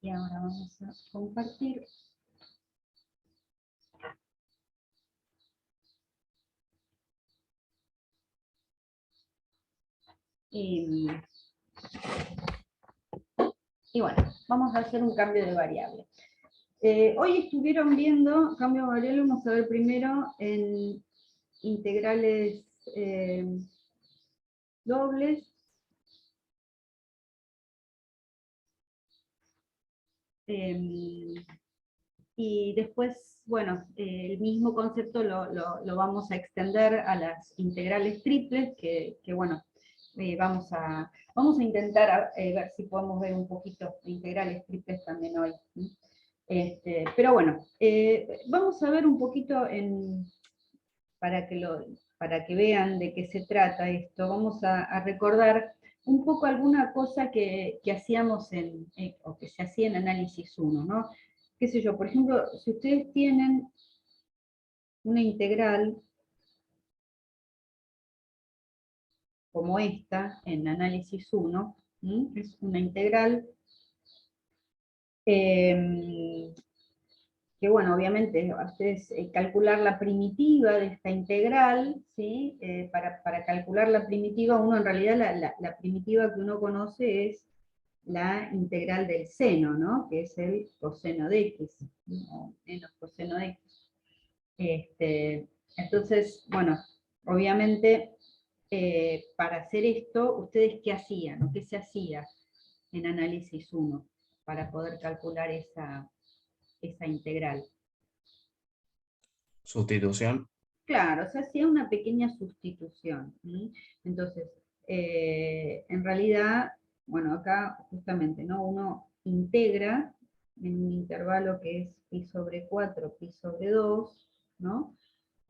Y ahora vamos a compartir. Y bueno, vamos a hacer un cambio de variable. Hoy estuvieron viendo cambio de variable, vamos a ver primero en integrales dobles. Y después, bueno, el mismo concepto lo vamos a extender a las integrales triples, que bueno, vamos a intentar ver si podemos ver un poquito de integrales triples también hoy. Pero bueno, vamos a ver un poquito para que vean de qué se trata esto, vamos a recordar un poco alguna cosa que hacíamos o que se hacía en análisis 1, ¿no? Qué sé yo, por ejemplo, si ustedes tienen una integral como esta en análisis 1, es una integral que, bueno, obviamente, ustedes calcular la primitiva de esta integral, ¿sí? Para calcular la primitiva, uno en realidad la primitiva que uno conoce es la integral del seno, ¿no? Que es el coseno de x, o menos coseno de x. Entonces, bueno, obviamente, para hacer esto, ¿ustedes qué hacían? ¿O qué se hacía en análisis 1 para poder calcular esa integral? Sustitución. Claro, se hacía una pequeña sustitución. Entonces, en realidad, bueno, acá justamente, ¿no? Uno integra en un intervalo que es pi sobre 4, pi sobre 2, ¿no?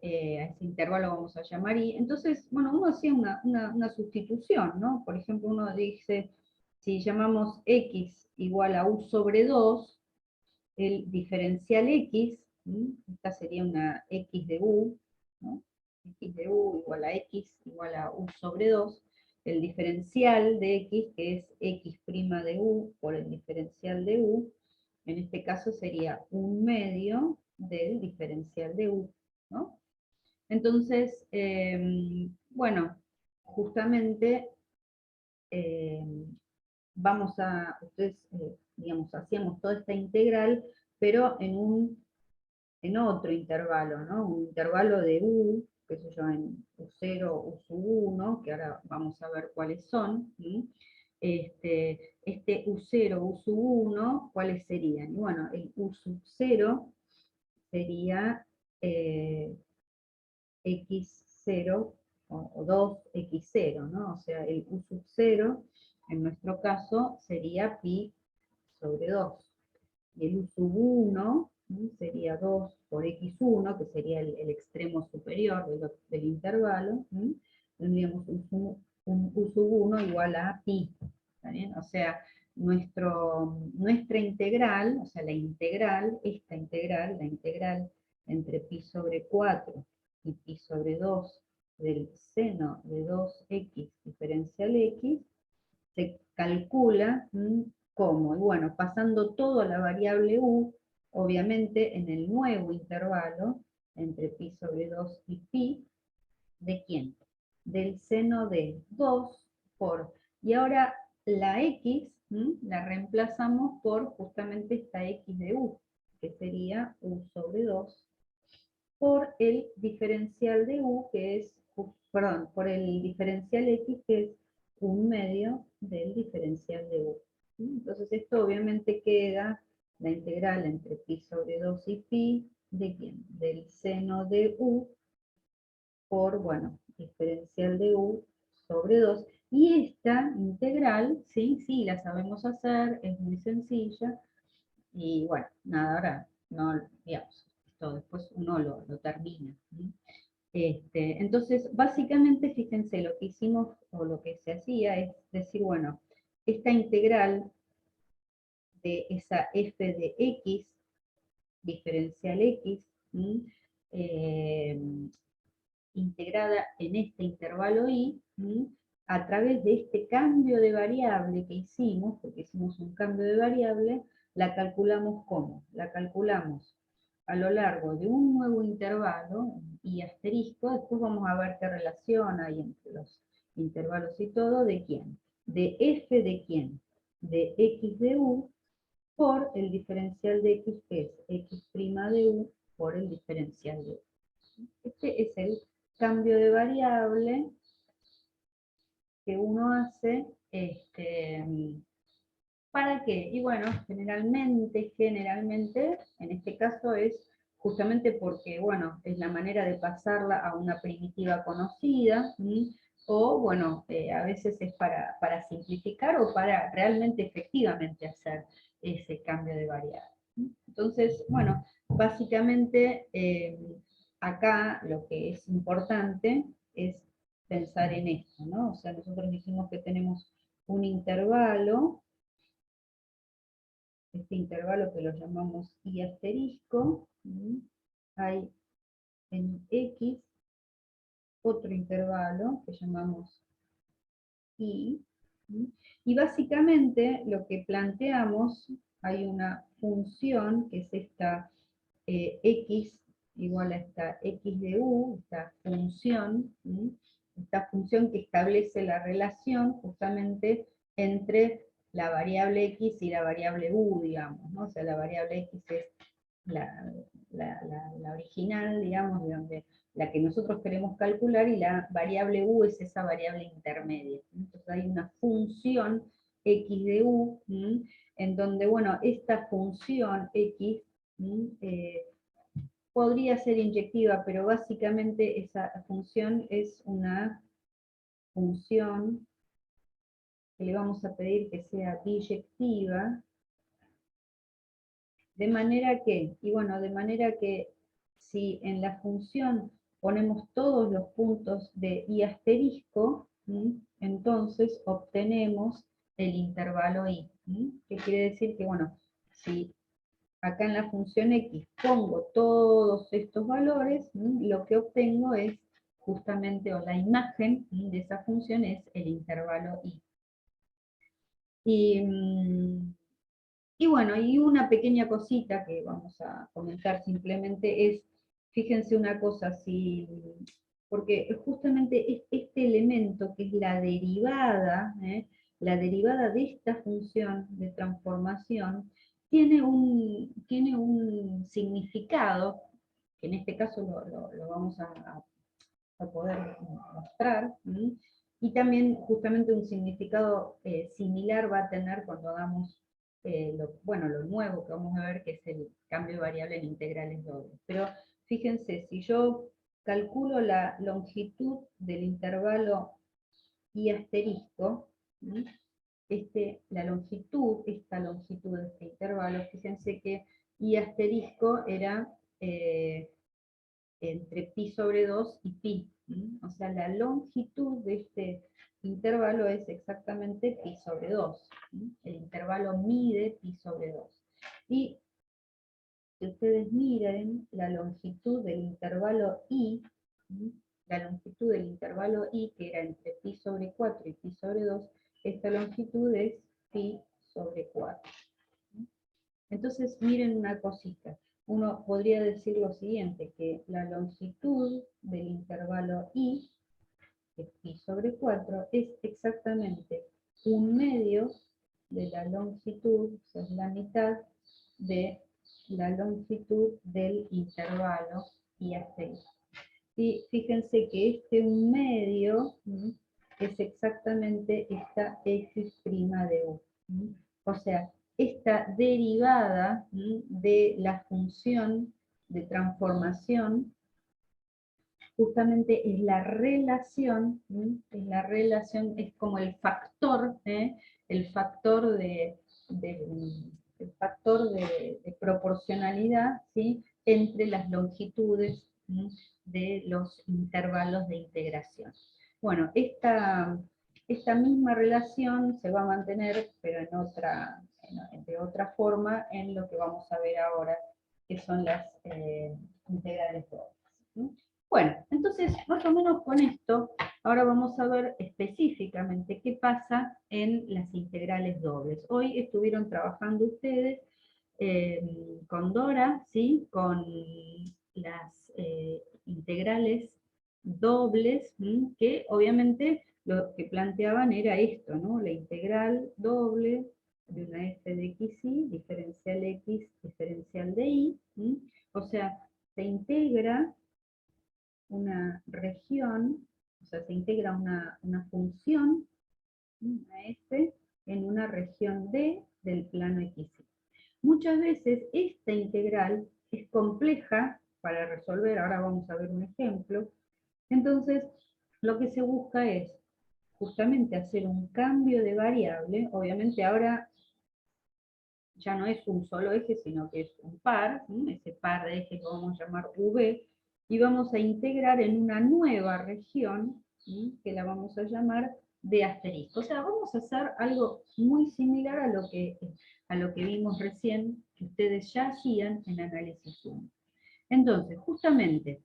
A ese intervalo vamos a llamar i. Entonces, bueno, uno hacía una sustitución, ¿no? Por ejemplo, uno dice, si llamamos x igual a u sobre 2, el diferencial x, esta sería una x de u, ¿no? X de u igual a x igual a u sobre 2, el diferencial de x, que es x' de u por el diferencial de u, en este caso sería 1/2 del diferencial de u, ¿no? Entonces, bueno, justamente ustedes, digamos, hacíamos toda esta integral, pero en otro intervalo, ¿no? Un intervalo de u, qué sé yo, en u0, u sub 1, que ahora vamos a ver cuáles son, ¿sí? Este u0, u sub 1, ¿cuáles serían? Y bueno, el u sub 0 sería x0 o 2x0, ¿no? O sea, el u sub 0, en nuestro caso, sería pi sobre 2. Y el u sub 1 sería 2 por x1, que sería el extremo superior del intervalo. Tendríamos un u sub 1 igual a pi. ¿Está bien? O sea, nuestra integral, o sea, la integral entre pi sobre 4 y pi sobre 2 del seno de 2x diferencial x, se calcula ¿cómo? Y bueno, pasando todo a la variable u, obviamente en el nuevo intervalo, entre pi sobre 2 y pi, ¿de quién? Del seno de 2 por, y ahora la x la reemplazamos por justamente esta x de u, que sería u sobre 2, por el diferencial de u, que es, perdón, por el diferencial x, que es 1/2 del diferencial de u. Entonces esto obviamente queda la integral entre pi sobre 2 y pi, ¿de quién? Del seno de u por, bueno, diferencial de u sobre 2. Y esta integral, sí, la sabemos hacer, es muy sencilla, y bueno, nada, ahora no, digamos, esto después uno lo termina. Entonces, básicamente, fíjense, lo que hicimos, o lo que se hacía, es decir, bueno, esta integral de esa f de x, diferencial x, integrada en este intervalo i, a través de este cambio de variable que hicimos, porque hicimos un cambio de variable, la calculamos ¿cómo? La calculamos a lo largo de un nuevo intervalo, y asterisco, después vamos a ver qué relación hay entre los intervalos y todo, ¿de quién? De f de quién? De x de u por el diferencial de x, que es x' de u por el diferencial de u. Este es el cambio de variable que uno hace, ¿para qué? Y bueno, generalmente, en este caso es justamente porque, bueno, es la manera de pasarla a una primitiva conocida, o, bueno, a veces es para simplificar o para realmente efectivamente hacer ese cambio de variable. Entonces, bueno, básicamente acá lo que es importante es pensar en esto, ¿no? O sea, nosotros dijimos que tenemos un intervalo, este intervalo que lo llamamos i asterisco, hay en x otro intervalo que llamamos y, y básicamente lo que planteamos, hay una función que es esta x igual a esta x de u, esta función que establece la relación justamente entre la variable x y la variable u, digamos, ¿no? O sea, la variable x es la original, digamos, de donde la que nosotros queremos calcular, y la variable u es esa variable intermedia. Entonces hay una función x de u, en donde, bueno, esta función x podría ser inyectiva, pero básicamente esa función es una función que le vamos a pedir que sea biyectiva, de manera que, y bueno, de manera que si en la función ponemos todos los puntos de i asterisco, entonces obtenemos el intervalo i. ¿Qué quiere decir? Que, bueno, si acá en la función x pongo todos estos valores, lo que obtengo es justamente, o la imagen de esa función es el intervalo i. Y bueno, y una pequeña cosita que vamos a comentar simplemente es, fíjense una cosa, porque justamente este elemento que es la derivada de esta función de transformación, tiene un significado, que en este caso lo vamos a poder mostrar, y también justamente un significado similar va a tener cuando hagamos lo nuevo que vamos a ver, que es el cambio de variable en integrales dobles. Pero fíjense, si yo calculo la longitud del intervalo i asterisco, esta longitud de este intervalo, fíjense que i asterisco era entre pi sobre 2 y pi. O sea, la longitud de este intervalo es exactamente pi sobre 2. El intervalo mide pi sobre 2. Y si ustedes miren la longitud del intervalo i, que era entre pi sobre 4 y pi sobre 2, esta longitud es pi sobre 4. Entonces, miren una cosita. Uno podría decir lo siguiente, que la longitud del intervalo i, que es pi sobre 4, es exactamente un medio de la longitud, o sea, es la mitad de la longitud del intervalo i asterisco. Y fíjense que este un medio es exactamente esta x' de u. O sea, esta derivada de la función de transformación justamente es la relación, es como el factor de proporcionalidad, ¿sí?, entre las longitudes de los intervalos de integración. Bueno, esta misma relación se va a mantener, pero de otra forma, en lo que vamos a ver ahora, que son las integrales dobles. Bueno, entonces, más o menos con esto, ahora vamos a ver específicamente qué pasa en las integrales dobles. Hoy estuvieron trabajando ustedes con Dora, ¿sí? Con las integrales dobles, que obviamente lo que planteaban era esto, ¿no? La integral doble de una f de xy, diferencial x, diferencial de y, o sea, se integra una región, o sea, se integra una función, una f, en una región D del plano xy. Muchas veces esta integral es compleja para resolver, ahora vamos a ver un ejemplo, entonces lo que se busca es justamente hacer un cambio de variable, obviamente ahora ya no es un solo eje, sino que es un par, ese par de ejes lo vamos a llamar V, y vamos a integrar en una nueva región, que la vamos a llamar de asterisco. O sea, vamos a hacer algo muy similar a lo que vimos recién, que ustedes ya hacían en análisis 1. Entonces, justamente,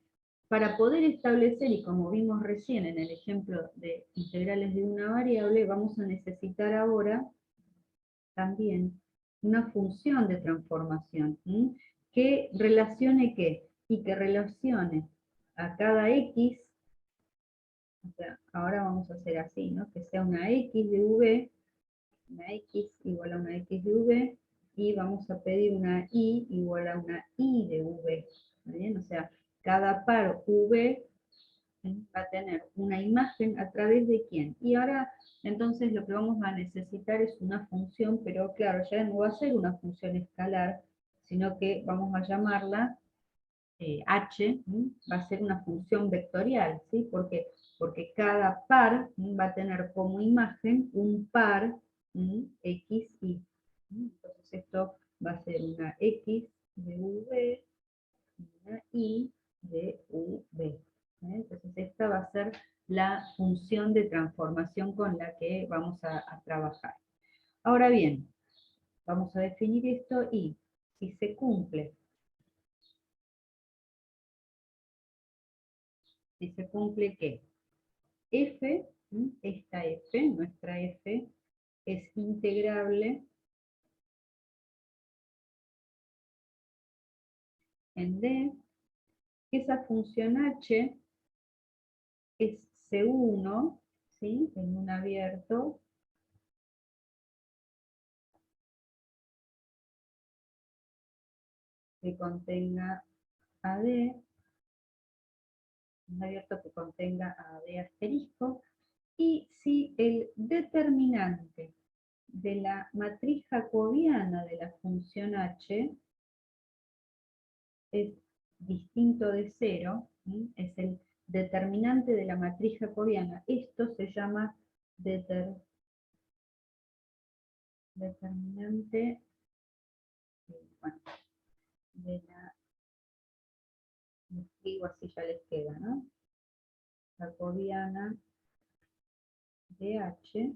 para poder establecer, y como vimos recién en el ejemplo de integrales de una variable, vamos a necesitar ahora también una función de transformación, que relacione qué, y que relacione a cada x, o sea, ahora vamos a hacer así, ¿no? Que sea una x de v, una x igual a una x de v, y vamos a pedir una y igual a una y de v, ¿está bien? O sea, cada par v va a tener una imagen a través de quién. Y ahora, entonces, lo que vamos a necesitar es una función, pero claro, ya no va a ser una función escalar, sino que vamos a llamarla h, va a ser una función vectorial, ¿sí? ¿Por qué? Porque cada par va a tener como imagen un par x, y. Entonces esto va a ser una x de v, una y de v. Entonces esta va a ser la función de transformación con la que vamos a trabajar. Ahora bien, vamos a definir esto y si se cumple que f, esta f, nuestra f, es integrable en D, esa función h es C1, ¿sí? En un abierto, que contenga AD, un abierto que contenga AD asterisco, y si el determinante de la matriz jacobiana de la función h es distinto de cero, es el determinante de la matriz jacobiana. Esto se llama determinante bueno, de la, digo así ya les queda, ¿no? Jacobiana de h,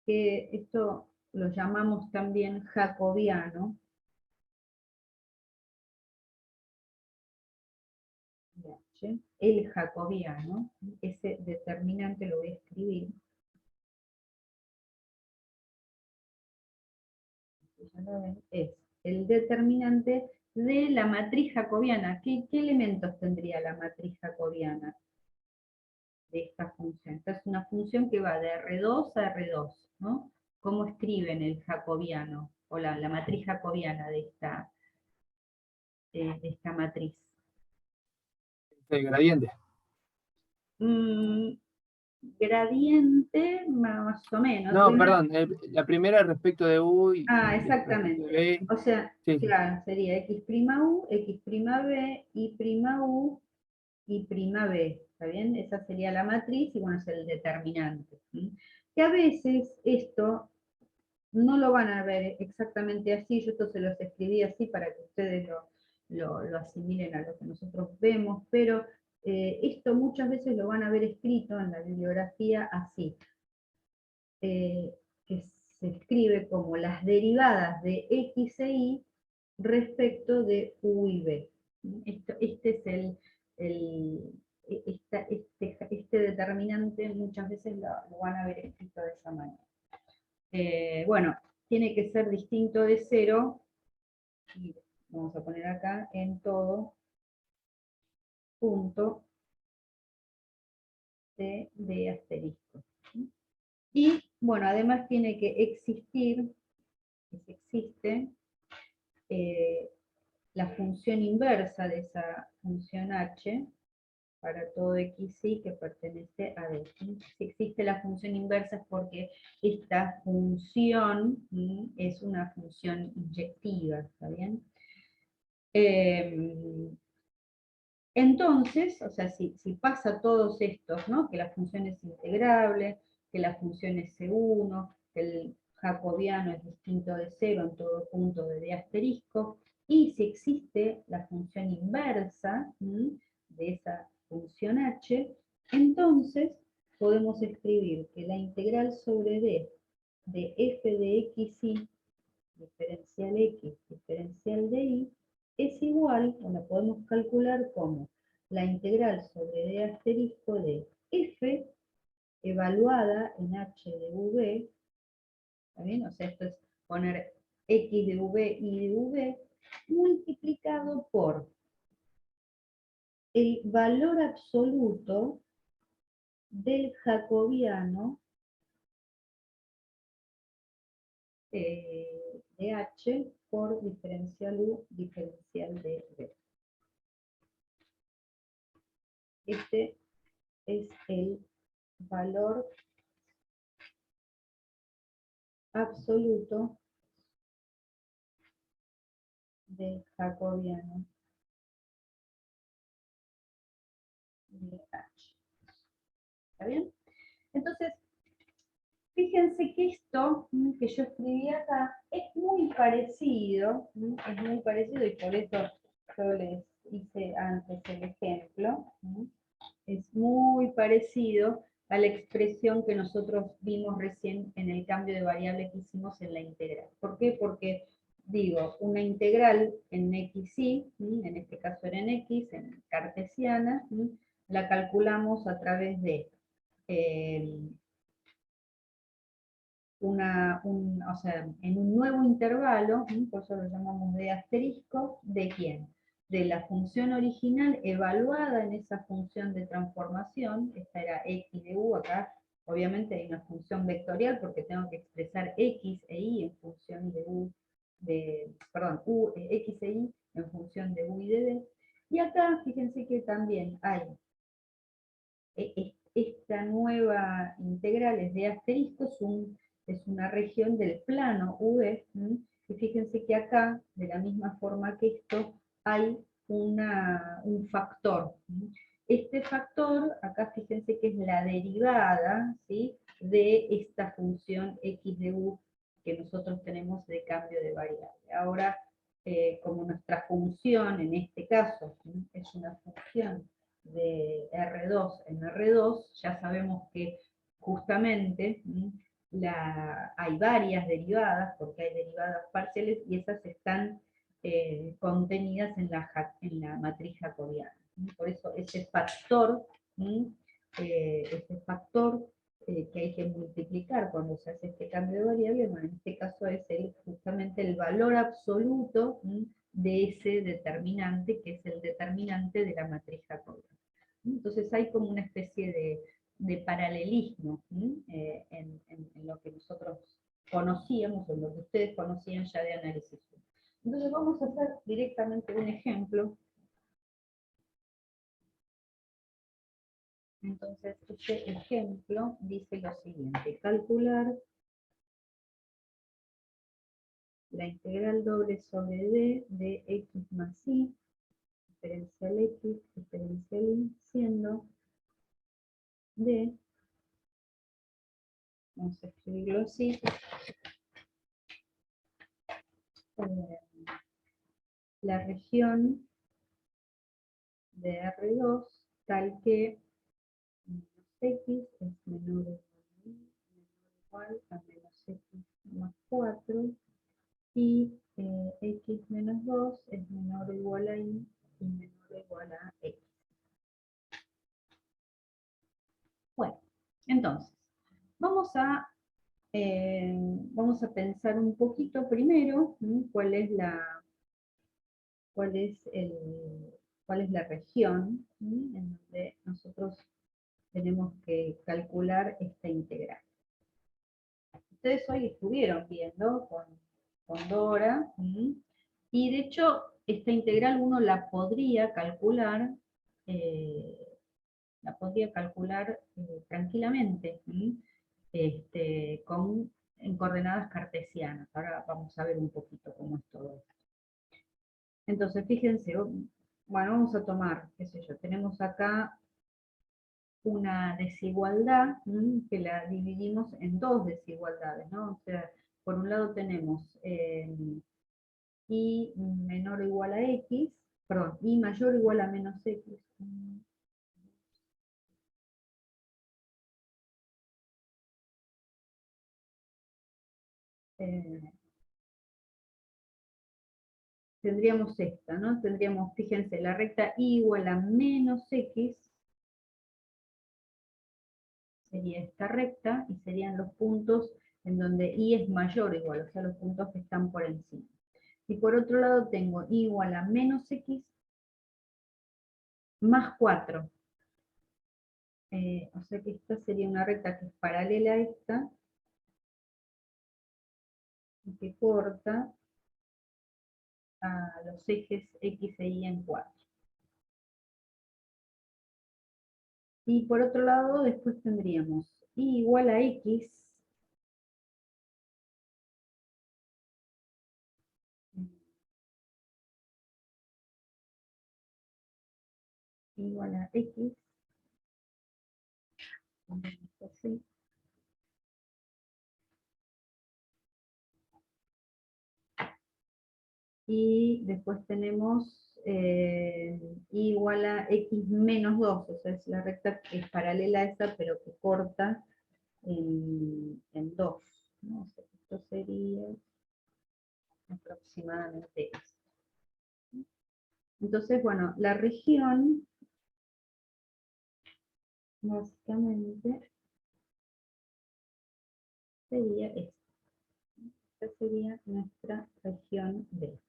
que esto lo llamamos también jacobiano, de h, el jacobiano, ese determinante lo voy a escribir, ya lo ven, es el determinante de la matriz jacobiana. ¿Qué elementos tendría la matriz jacobiana de esta función? Esta es una función que va de R2 a R2, ¿no? ¿Cómo escriben el jacobiano, o la matriz jacobiana de esta matriz? Gradiente. Gradiente, más o menos. No, perdón, la primera respecto de U y respecto de Exactamente. B. O sea, Sí, sí. claro, sería x'U, x'B, y'U, y'B. ¿Está bien? Esa sería la matriz y bueno, es el determinante. Que a veces esto no lo van a ver exactamente así, yo esto se los escribí así para que ustedes lo asimilen a lo que nosotros vemos, pero esto muchas veces lo van a ver escrito en la bibliografía así, que se escribe como las derivadas de x e y respecto de u y b. Este es este determinante, muchas veces lo van a ver escrito de esa manera. Bueno, tiene que ser distinto de cero y vamos a poner acá en todo punto de asterisco. Y bueno, además tiene que existir, si existe, la función inversa de esa función h para todo xy que pertenece a D. Si existe la función inversa es porque esta función es una función inyectiva, ¿está bien? Entonces, o sea, si pasa todos estos, ¿no? Que la función es integrable, que la función es C1, que el jacobiano es distinto de 0 en todo punto de D asterisco, y si existe la función inversa de esa función h, entonces podemos escribir que la integral sobre D de f de xy, diferencial x, diferencial de y, es igual, o la podemos calcular como la integral sobre d asterisco de f evaluada en h de v, ¿está bien? O sea, esto es poner x de v y de v multiplicado por el valor absoluto del jacobiano de h por diferencial u, diferencial de v. Este es el valor absoluto del jacobiano de H. ¿Está bien? Entonces, fíjense que esto que yo escribí acá es muy parecido, y por eso yo les hice antes el ejemplo, es muy parecido a la expresión que nosotros vimos recién en el cambio de variable que hicimos en la integral. ¿Por qué? Porque, digo, una integral en xy, en este caso era en x, en cartesiana, la calculamos a través de o sea, en un nuevo intervalo, por eso lo llamamos de asterisco, ¿de quién? De la función original evaluada en esa función de transformación, esta era x de u, acá obviamente hay una función vectorial porque tengo que expresar x e y en función de u, perdón, x e y en función de u y de d, y acá fíjense que también hay esta nueva integral es de asterisco, es una región del plano V, y fíjense que acá, de la misma forma que esto, hay un factor. Este factor, acá fíjense que es la derivada, ¿sí?, de esta función x de u que nosotros tenemos de cambio de variable. Ahora, como nuestra función en este caso es una función de R2 en R2, ya sabemos que justamente hay varias derivadas, porque hay derivadas parciales, y esas están contenidas en la matriz jacobiana. Por eso ese factor que hay que multiplicar cuando se hace este cambio de variable, bueno, en este caso es justamente el valor absoluto de ese determinante, que es el determinante de la matriz jacobiana. Entonces hay como una especie de paralelismo en lo que nosotros conocíamos, o en lo que ustedes conocían ya de análisis. Entonces vamos a hacer directamente un ejemplo. Entonces este ejemplo dice lo siguiente: calcular la integral doble sobre d de x más y, diferencial x, diferencial y, siendo d, vamos a escribirlo así, la región de R2 tal que x es menor o igual a menos x más 4 y x menos 2 es menor o igual a y menor o igual a x. Bueno, entonces, vamos a pensar un poquito primero cuál es cuál es la región, ¿sí?, en donde nosotros tenemos que calcular esta integral. Ustedes hoy estuvieron viendo con Dora, ¿sí?, y de hecho esta integral uno la podría calcular, tranquilamente, ¿sí?, en coordenadas cartesianas. Ahora vamos a ver un poquito cómo es todo esto. Entonces, fíjense, bueno, vamos a tomar, qué sé yo, tenemos acá una desigualdad, que la dividimos en dos desigualdades, ¿no? O sea, por un lado tenemos y menor o igual a x, perdón, y mayor o igual a menos x. Tendríamos esta, ¿no? Tendríamos, fíjense, la recta y igual a menos x, sería esta recta, y serían los puntos en donde y es mayor o igual, o sea, los puntos que están por encima. Y por otro lado tengo y igual a menos x más 4. O sea que esta sería una recta que es paralela a esta, y que corta a los ejes x e y en 4. Y por otro lado, después tendríamos y igual a x igual a x, así. Y después tenemos y igual a x menos 2, o sea, es la recta que es paralela a esa, pero que corta en 2. ¿No? O sea, esto sería aproximadamente esto. Entonces, bueno, la región, básicamente, sería esta. Esta sería nuestra región D.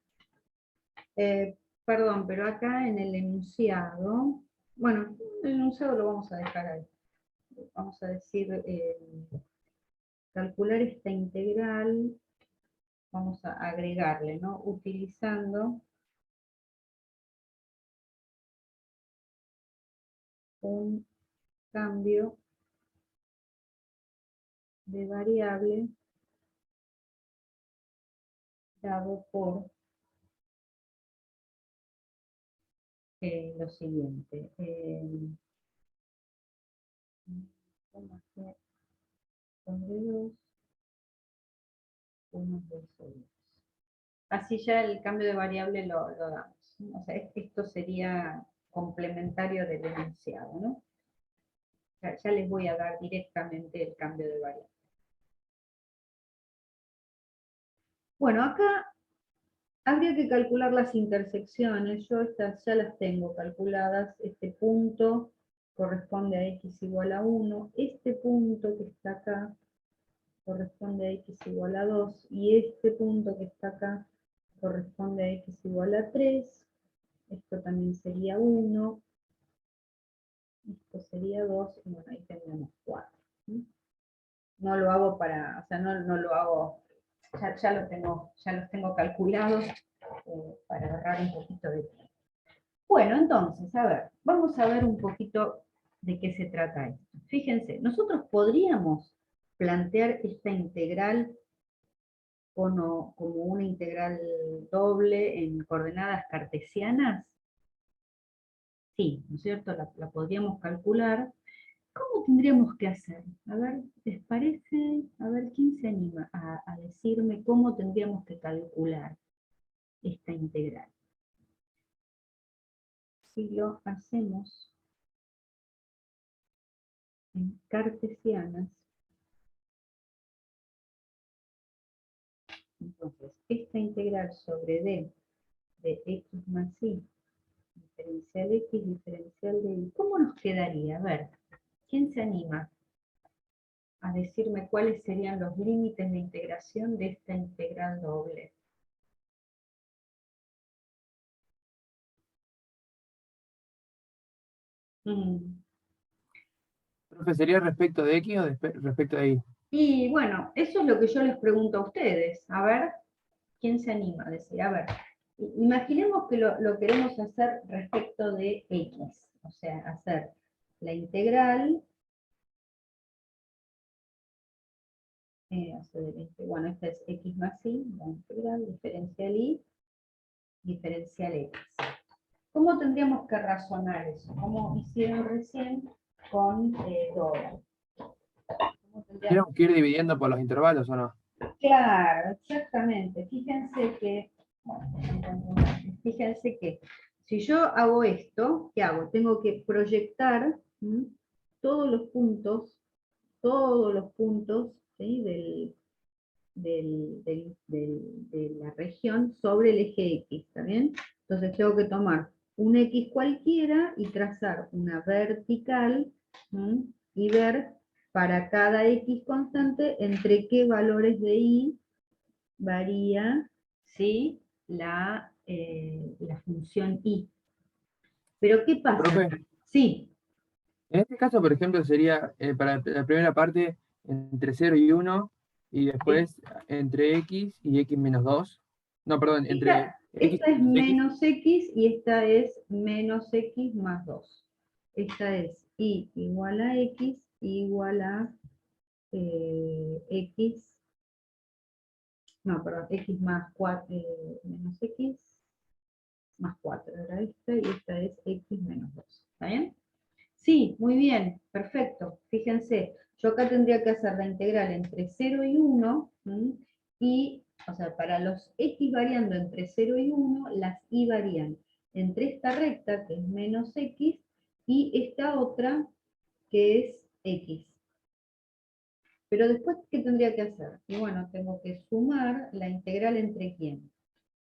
Perdón, pero acá en el enunciado, bueno, el enunciado lo vamos a dejar ahí. Vamos a decir, calcular esta integral, vamos a agregarle, ¿no? Utilizando un cambio de variable dado por lo siguiente. Sobre 2, 1 sobre 2. Así ya el cambio de variable lo damos, ¿no? O sea, esto sería complementario del enunciado, ¿no? Ya les voy a dar directamente el cambio de variable. Bueno, acá habría que calcular las intersecciones. Yo estas ya las tengo calculadas. Este punto corresponde a x igual a 1. Este punto que está acá corresponde a x igual a 2. Y este punto que está acá corresponde a x igual a 3. Esto también sería 1. Esto sería 2. Y bueno, ahí tendremos 4. No lo hago para, o sea, no lo hago, ya los tengo calculados para ahorrar un poquito de tiempo. Bueno, entonces, a ver, vamos a ver un poquito de qué se trata esto. Fíjense, nosotros podríamos plantear esta integral como una integral doble en coordenadas cartesianas. Sí, ¿no es cierto? La podríamos calcular. ¿Cómo tendríamos que hacer? A ver, ¿les parece? A ver, ¿quién se anima a decirme cómo tendríamos que calcular esta integral? Si lo hacemos en cartesianas, entonces esta integral sobre d de x más y, diferencial x, diferencial de y, ¿cómo nos quedaría? A ver, ¿quién se anima a decirme cuáles serían los límites de integración de esta integral doble? Profe, ¿sería respecto de X o respecto de Y? Y bueno, eso es lo que yo les pregunto a ustedes. A ver, ¿quién se anima a decir? A ver, imaginemos que lo queremos hacer respecto de X. O sea, hacer la integral. Bueno, esta es X más Y, la integral, diferencial Y, diferencial X. ¿Cómo tendríamos que razonar eso? ¿Cómo hicieron recién con dólar? ¿Tenemos que ir dividiendo por los intervalos o no? Claro, exactamente. Fíjense que si yo hago esto, ¿qué hago? Tengo que proyectar todos los puntos, ¿sí? de la región sobre el eje X, ¿está bien? Entonces tengo que tomar un X cualquiera y trazar una vertical y ver para cada X constante entre qué valores de Y varía, ¿sí? la función Y. Pero ¿qué pasa? Profe, Sí. en este caso, por ejemplo, sería para la primera parte entre 0 y 1, y después entre X y X menos 2. No, perdón, entre X Esta es y X. menos X y esta es menos X más 2. Esta es Y igual a X igual a X, no, perdón, X más 4, menos X más 4 era esta, y esta es X menos 2. ¿Está bien? Sí, muy bien, perfecto. Fíjense, yo acá tendría que hacer la integral entre 0 y 1, y, o sea, para los X variando entre 0 y 1, las Y varían entre esta recta, que es menos X, y esta otra, que es X. Pero después, ¿qué tendría que hacer? Y bueno, tengo que sumar la integral entre quién.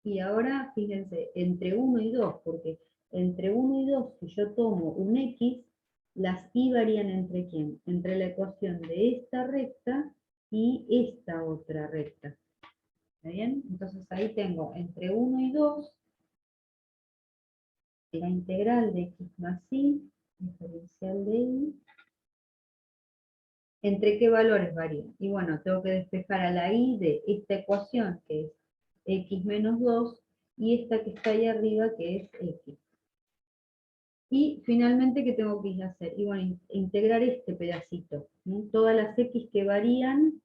Y ahora, fíjense, entre 1 y 2, porque entre 1 y 2, si yo tomo un X, las Y varían entre quién? Entre la ecuación de esta recta y esta otra recta. ¿Está bien? Entonces ahí tengo entre 1 y 2, la integral de X más Y, diferencial de Y, ¿entre qué valores varían? Y bueno, tengo que despejar a la Y de esta ecuación, que es X menos 2, y esta que está ahí arriba, que es X. Y finalmente, ¿qué tengo que hacer? Y bueno, integrar este pedacito. Todas las X que varían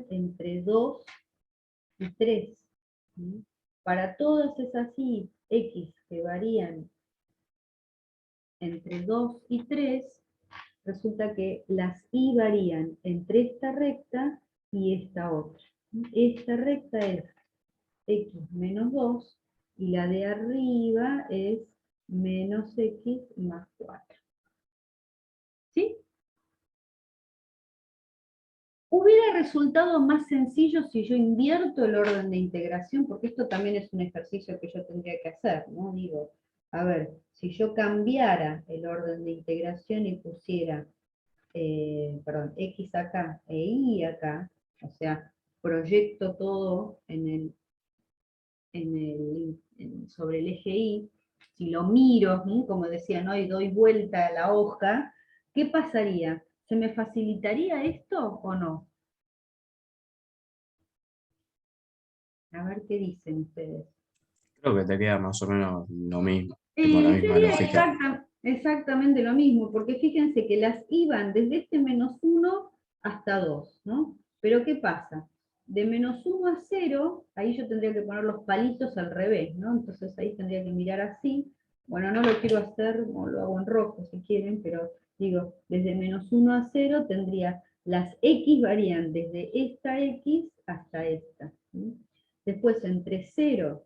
entre 2 y 3. Para todas esas X que varían entre 2 y 3, resulta que las Y varían entre esta recta y esta otra. Esta recta es X menos 2, y la de arriba es menos X más 4. ¿Sí? Hubiera resultado más sencillo si yo invierto el orden de integración, porque esto también es un ejercicio que yo tendría que hacer, ¿no? Digo, a ver, si yo cambiara el orden de integración y pusiera, X acá e Y acá, o sea, proyecto todo sobre el eje Y, si lo miro, como decía, ¿no? Y doy vuelta a la hoja, ¿qué pasaría? ¿Se me facilitaría esto o no? A ver qué dicen ustedes. Creo que te queda más o menos lo mismo, tipo la misma Sería lógica. exactamente lo mismo, porque fíjense que las iban desde este menos 1 hasta 2, ¿no? Pero ¿qué pasa? De menos 1 a 0, ahí yo tendría que poner los palitos al revés, ¿no? Entonces ahí tendría que mirar así. Bueno, no lo quiero hacer, o lo hago en rojo si quieren, pero digo, desde menos 1 a 0 tendría, las X varían desde esta X hasta esta. ¿Sí? Después entre 0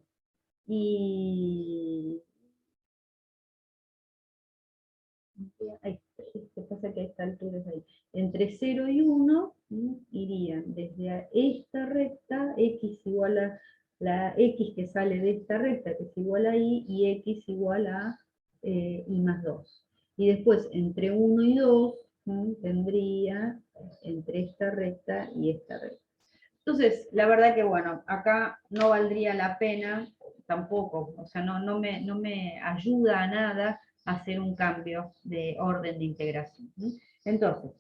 y... ¿Qué pasa que a esta altura es ahí? Entre 0 y 1 irían desde esta recta, X igual a la X que sale de esta recta, que es igual a Y X igual a Y más 2. Y después, entre 1 y 2, tendría entre esta recta y esta recta. Entonces, la verdad que bueno, acá no valdría la pena tampoco, o sea, no me ayuda a nada hacer un cambio de orden de integración. Entonces,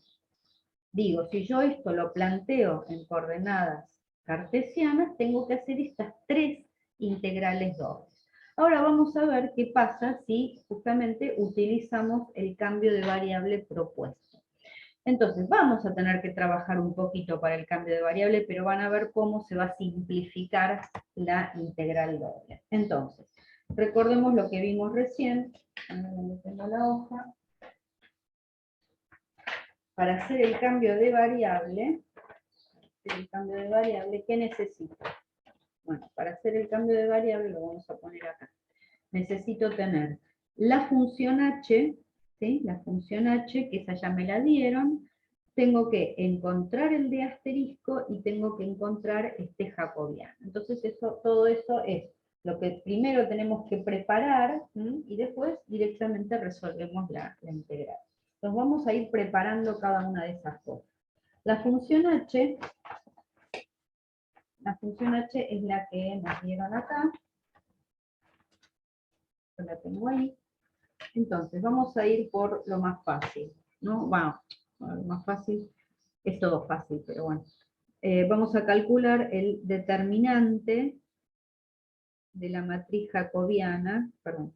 digo, si yo esto lo planteo en coordenadas cartesianas, tengo que hacer estas 3 integrales dobles. Ahora vamos a ver qué pasa si justamente utilizamos el cambio de variable propuesto. Entonces, vamos a tener que trabajar un poquito para el cambio de variable, pero van a ver cómo se va a simplificar la integral doble. Entonces, recordemos lo que vimos recién. Donde tengo la hoja. Para hacer el cambio de variable, ¿qué necesito? Bueno, para hacer el cambio de variable lo vamos a poner acá. Necesito tener la función h, ¿sí? La función h, que esa ya me la dieron. Tengo que encontrar el de asterisco y tengo que encontrar este jacobiano. Entonces todo eso es lo que primero tenemos que preparar, ¿sí? Y después directamente resolvemos la integral. Entonces vamos a ir preparando cada una de esas cosas. La función h es la que nos dieron acá. Yo la tengo ahí. Entonces vamos a ir por lo más fácil, ¿no? Bueno, lo más fácil, es todo fácil, pero bueno. Vamos a calcular el determinante de la matriz jacobiana, perdón,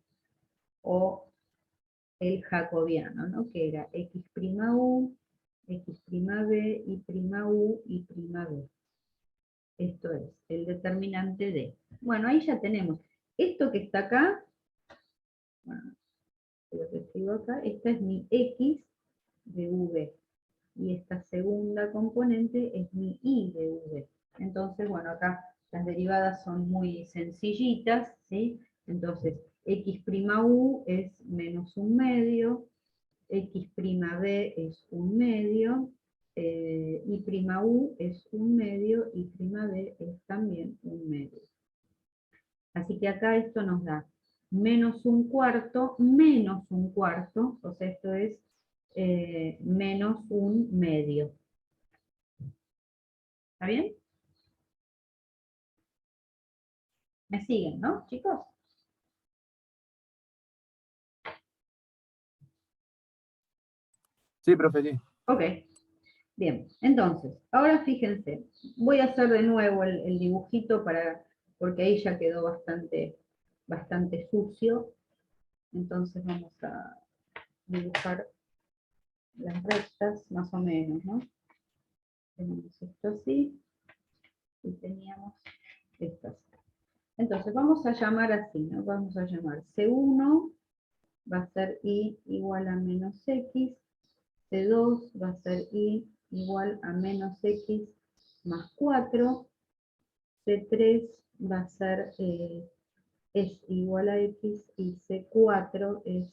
o el jacobiano, ¿no? Que era x'u, x'b, y'u, y'b. Esto es el determinante de. Bueno, ahí ya tenemos. Esto que está acá, bueno, lo que escribo acá, esta es mi x de v. Y esta segunda componente es mi y de v. Entonces, bueno, acá las derivadas son muy sencillitas, ¿sí? Entonces, x'u es menos un medio, x'b es un medio, y'u es un medio, y'b es también un medio. Así que acá esto nos da menos un cuarto, o sea, esto es menos un medio. ¿Está bien? ¿Me siguen, no, chicos? Sí, profe, sí. Ok. Bien, entonces, ahora fíjense, voy a hacer de nuevo el dibujito porque ahí ya quedó bastante sucio. Entonces vamos a dibujar las rectas, más o menos, ¿no? Tenemos esto así, y teníamos esto así. Entonces vamos a llamar así, ¿no? Vamos a llamar C1, va a ser I igual a menos X, C2 va a ser I igual a menos X más 4, C3 va a ser es igual a X y C4 es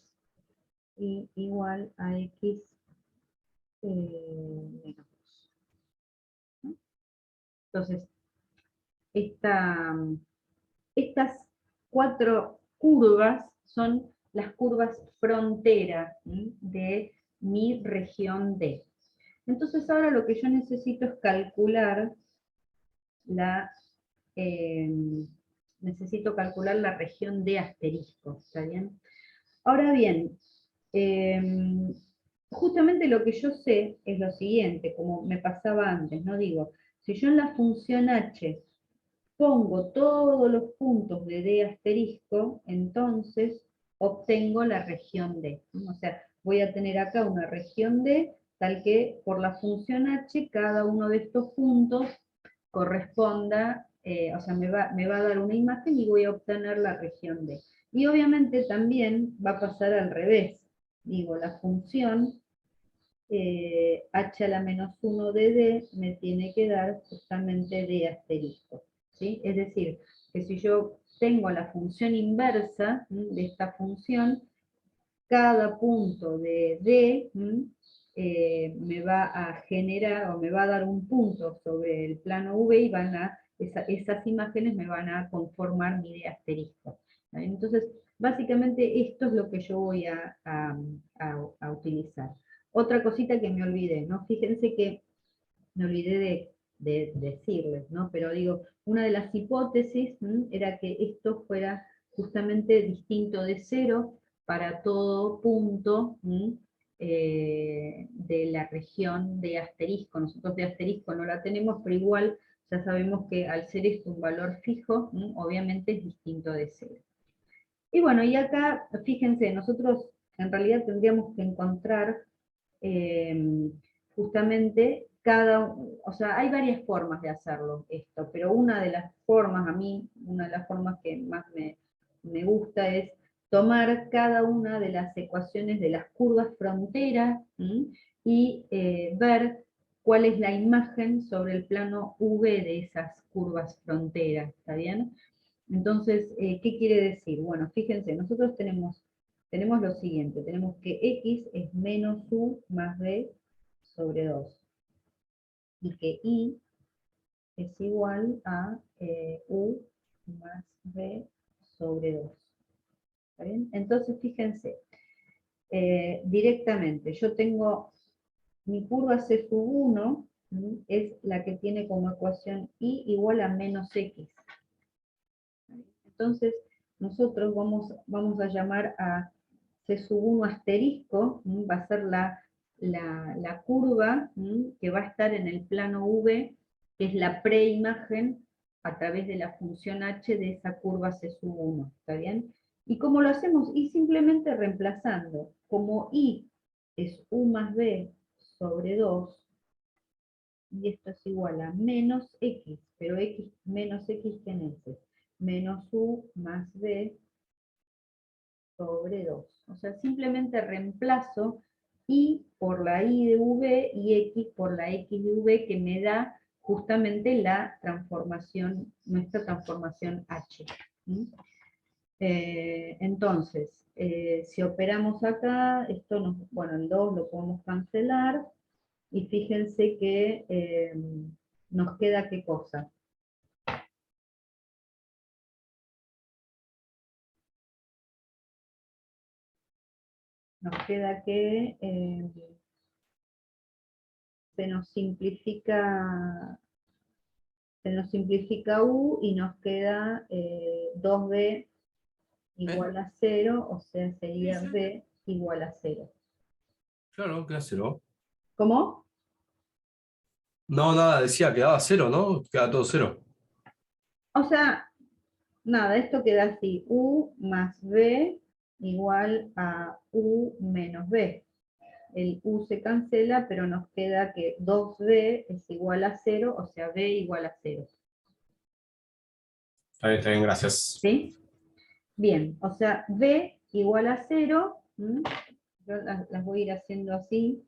I igual a X menos 2. ¿No? Entonces, estas 4 curvas son las curvas frontera, ¿sí? De mi región D. Entonces ahora lo que yo necesito es calcular la región D asterisco, ¿está bien? Ahora bien, justamente lo que yo sé es lo siguiente, como me pasaba antes, ¿no? Digo, si yo en la función h pongo todos los puntos de D asterisco, entonces obtengo la región D, ¿no? O sea, voy a tener acá una región D, tal que por la función h, cada uno de estos puntos corresponda, o sea, me va a dar una imagen y voy a obtener la región D. Y obviamente también va a pasar al revés. Digo, la función h a la menos 1 de D me tiene que dar justamente D asterisco. ¿Sí? Es decir, que si yo tengo la función inversa de esta función, cada punto de D me va a generar o me va a dar un punto sobre el plano V y esas imágenes me van a conformar mi D asterisco. Entonces, básicamente esto es lo que yo voy a utilizar. Otra cosita que me olvidé, ¿no? Fíjense que me olvidé decirles, ¿no? Pero digo, una de las hipótesis era que esto fuera justamente distinto de 0 para todo punto de la región de asterisco. Nosotros de asterisco no la tenemos, pero igual ya sabemos que al ser esto un valor fijo, obviamente es distinto de 0. Y bueno, y acá, fíjense, nosotros en realidad tendríamos que encontrar justamente o sea, hay varias formas de hacerlo esto, pero una de las formas, a mí, una de las formas que más me gusta es tomar cada una de las ecuaciones de las curvas frontera y ver cuál es la imagen sobre el plano V de esas curvas frontera, ¿está bien? Entonces, ¿qué quiere decir? Bueno, fíjense, nosotros tenemos lo siguiente, tenemos que x es menos u más b sobre 2, y que y es igual a u más b sobre 2. ¿Está bien? Entonces, fíjense, directamente, yo tengo mi curva C sub 1, es la que tiene como ecuación y igual a menos x. Entonces, nosotros vamos a llamar a C sub 1 asterisco, va a ser la curva que va a estar en el plano V, que es la preimagen a través de la función h de esa curva C sub 1, ¿está bien? ¿Y cómo lo hacemos? Y simplemente reemplazando, como i es u más b sobre 2, y esto es igual a menos x, pero x menos x, ¿quién es? Menos u más b sobre 2. O sea, simplemente reemplazo i por la i de v y x por la x de v, que me da justamente la transformación, nuestra transformación h. Entonces, si operamos acá, esto bueno, el 2 lo podemos cancelar, y fíjense que nos queda ¿qué cosa? Nos queda que se nos simplifica u y nos queda 2b igual a 0, o sea, sería b igual a 0. Claro, queda 0. ¿Cómo? No, nada, decía que daba 0, ¿no? Queda todo 0. O sea, nada, esto queda así, u más b igual a u menos b. El u se cancela, pero nos queda que 2b es igual a 0, o sea, b igual a 0. Está bien, gracias. ¿Sí? Bien, o sea, b igual a 0, yo las voy a ir haciendo así,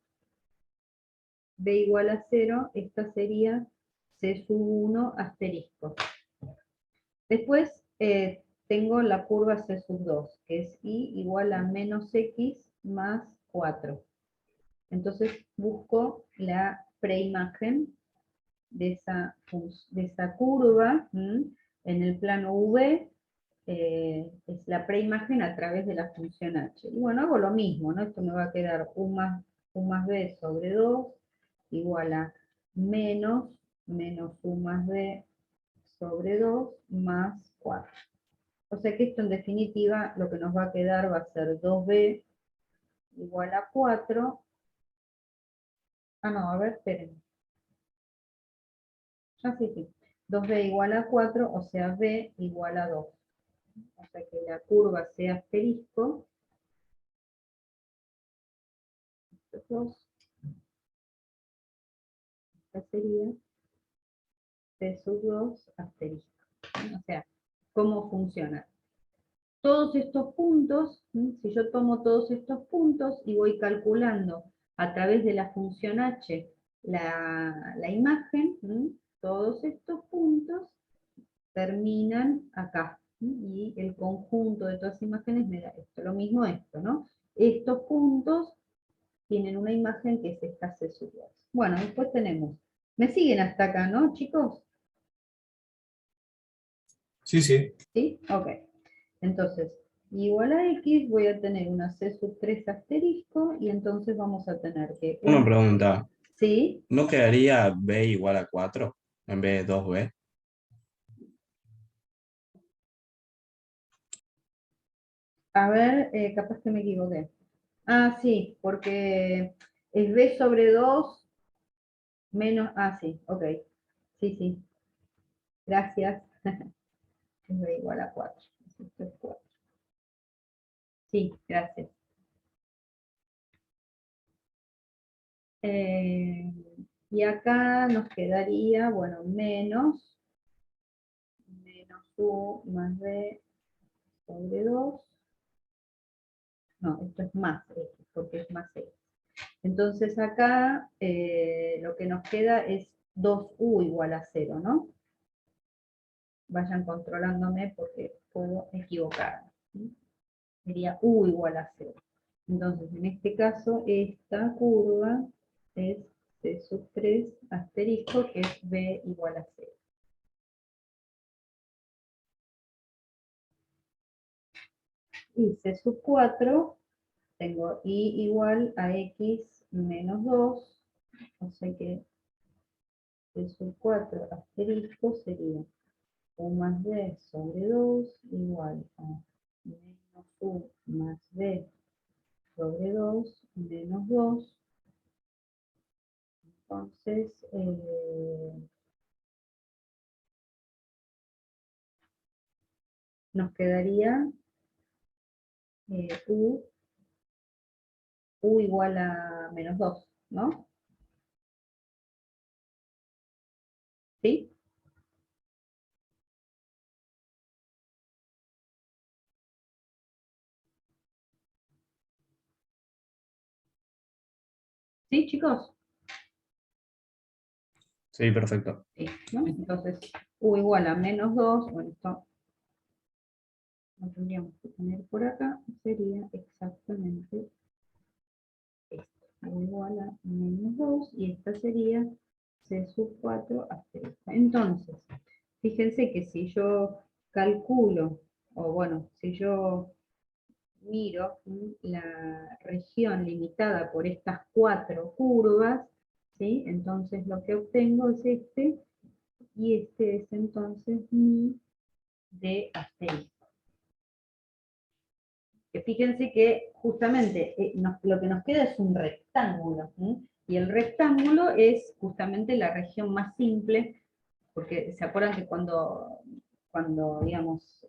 b igual a 0, esta sería c sub 1 asterisco. Después tengo la curva c sub 2, que es i igual a menos x más 4. Entonces busco la preimagen de esa curva en el plano V, es la preimagen a través de la función h. Y bueno, hago lo mismo, ¿no? Esto me va a quedar u más b sobre 2 igual a menos u más b sobre 2 más 4. O sea que esto en definitiva lo que nos va a quedar va a ser 2b igual a 4. Ah, no, a ver, esperen. Ya sí. 2b igual a 4, o sea, b igual a 2. O sea que la curva sea asterisco. 2. Esta sería c sub 2 asterisco. O sea, ¿cómo funciona? Todos estos puntos, si yo tomo todos estos puntos y voy calculando a través de la función h la imagen, todos estos puntos terminan acá, y el conjunto de todas las imágenes me da esto. Lo mismo esto, ¿no? Estos puntos tienen una imagen que es esta C sub 2. Bueno, después tenemos, ¿me siguen hasta acá, no, chicos? Sí, sí. ¿Sí? Ok. Entonces, igual a x voy a tener una C sub 3 asterisco, y entonces vamos a tener que... Una pregunta. ¿Sí? ¿No quedaría b igual a 4? en vez de 2b. A ver, capaz que me equivoqué. Ah, sí, porque es b sobre 2 menos... Ah, sí, ok. Sí, sí. Gracias. Es b igual a 4. Esto es 4. Sí, gracias. Y acá nos quedaría, bueno, menos u más b sobre 2. No, esto es más x, porque es más x. Entonces acá lo que nos queda es 2u igual a 0, ¿no? Vayan controlándome porque puedo equivocarme. ¿Sí? Sería u igual a 0. Entonces, en este caso, esta curva es c sub 3 asterisco, que es b igual a 0. Y c sub 4, tengo y igual a x menos 2, o sea que c sub 4 asterisco sería u más b sobre 2 igual a menos u más b sobre 2 menos 2. Entonces, nos quedaría u igual a menos 2, ¿no? ¿Sí? ¿Sí, chicos? Sí, perfecto. Sí, ¿no? Entonces, u igual a menos 2, bueno, esto lo tendríamos que poner por acá, sería exactamente esto, u igual a menos 2, y esta sería c sub 4 asterisco. Entonces, fíjense que si yo calculo, o bueno, si yo miro la región limitada por estas 4 curvas, ¿sí? Entonces lo que obtengo es este, y este es entonces mi de asterisco. Que fíjense que justamente lo que nos queda es un rectángulo, ¿sí? Y el rectángulo es justamente la región más simple, porque se acuerdan que cuando digamos,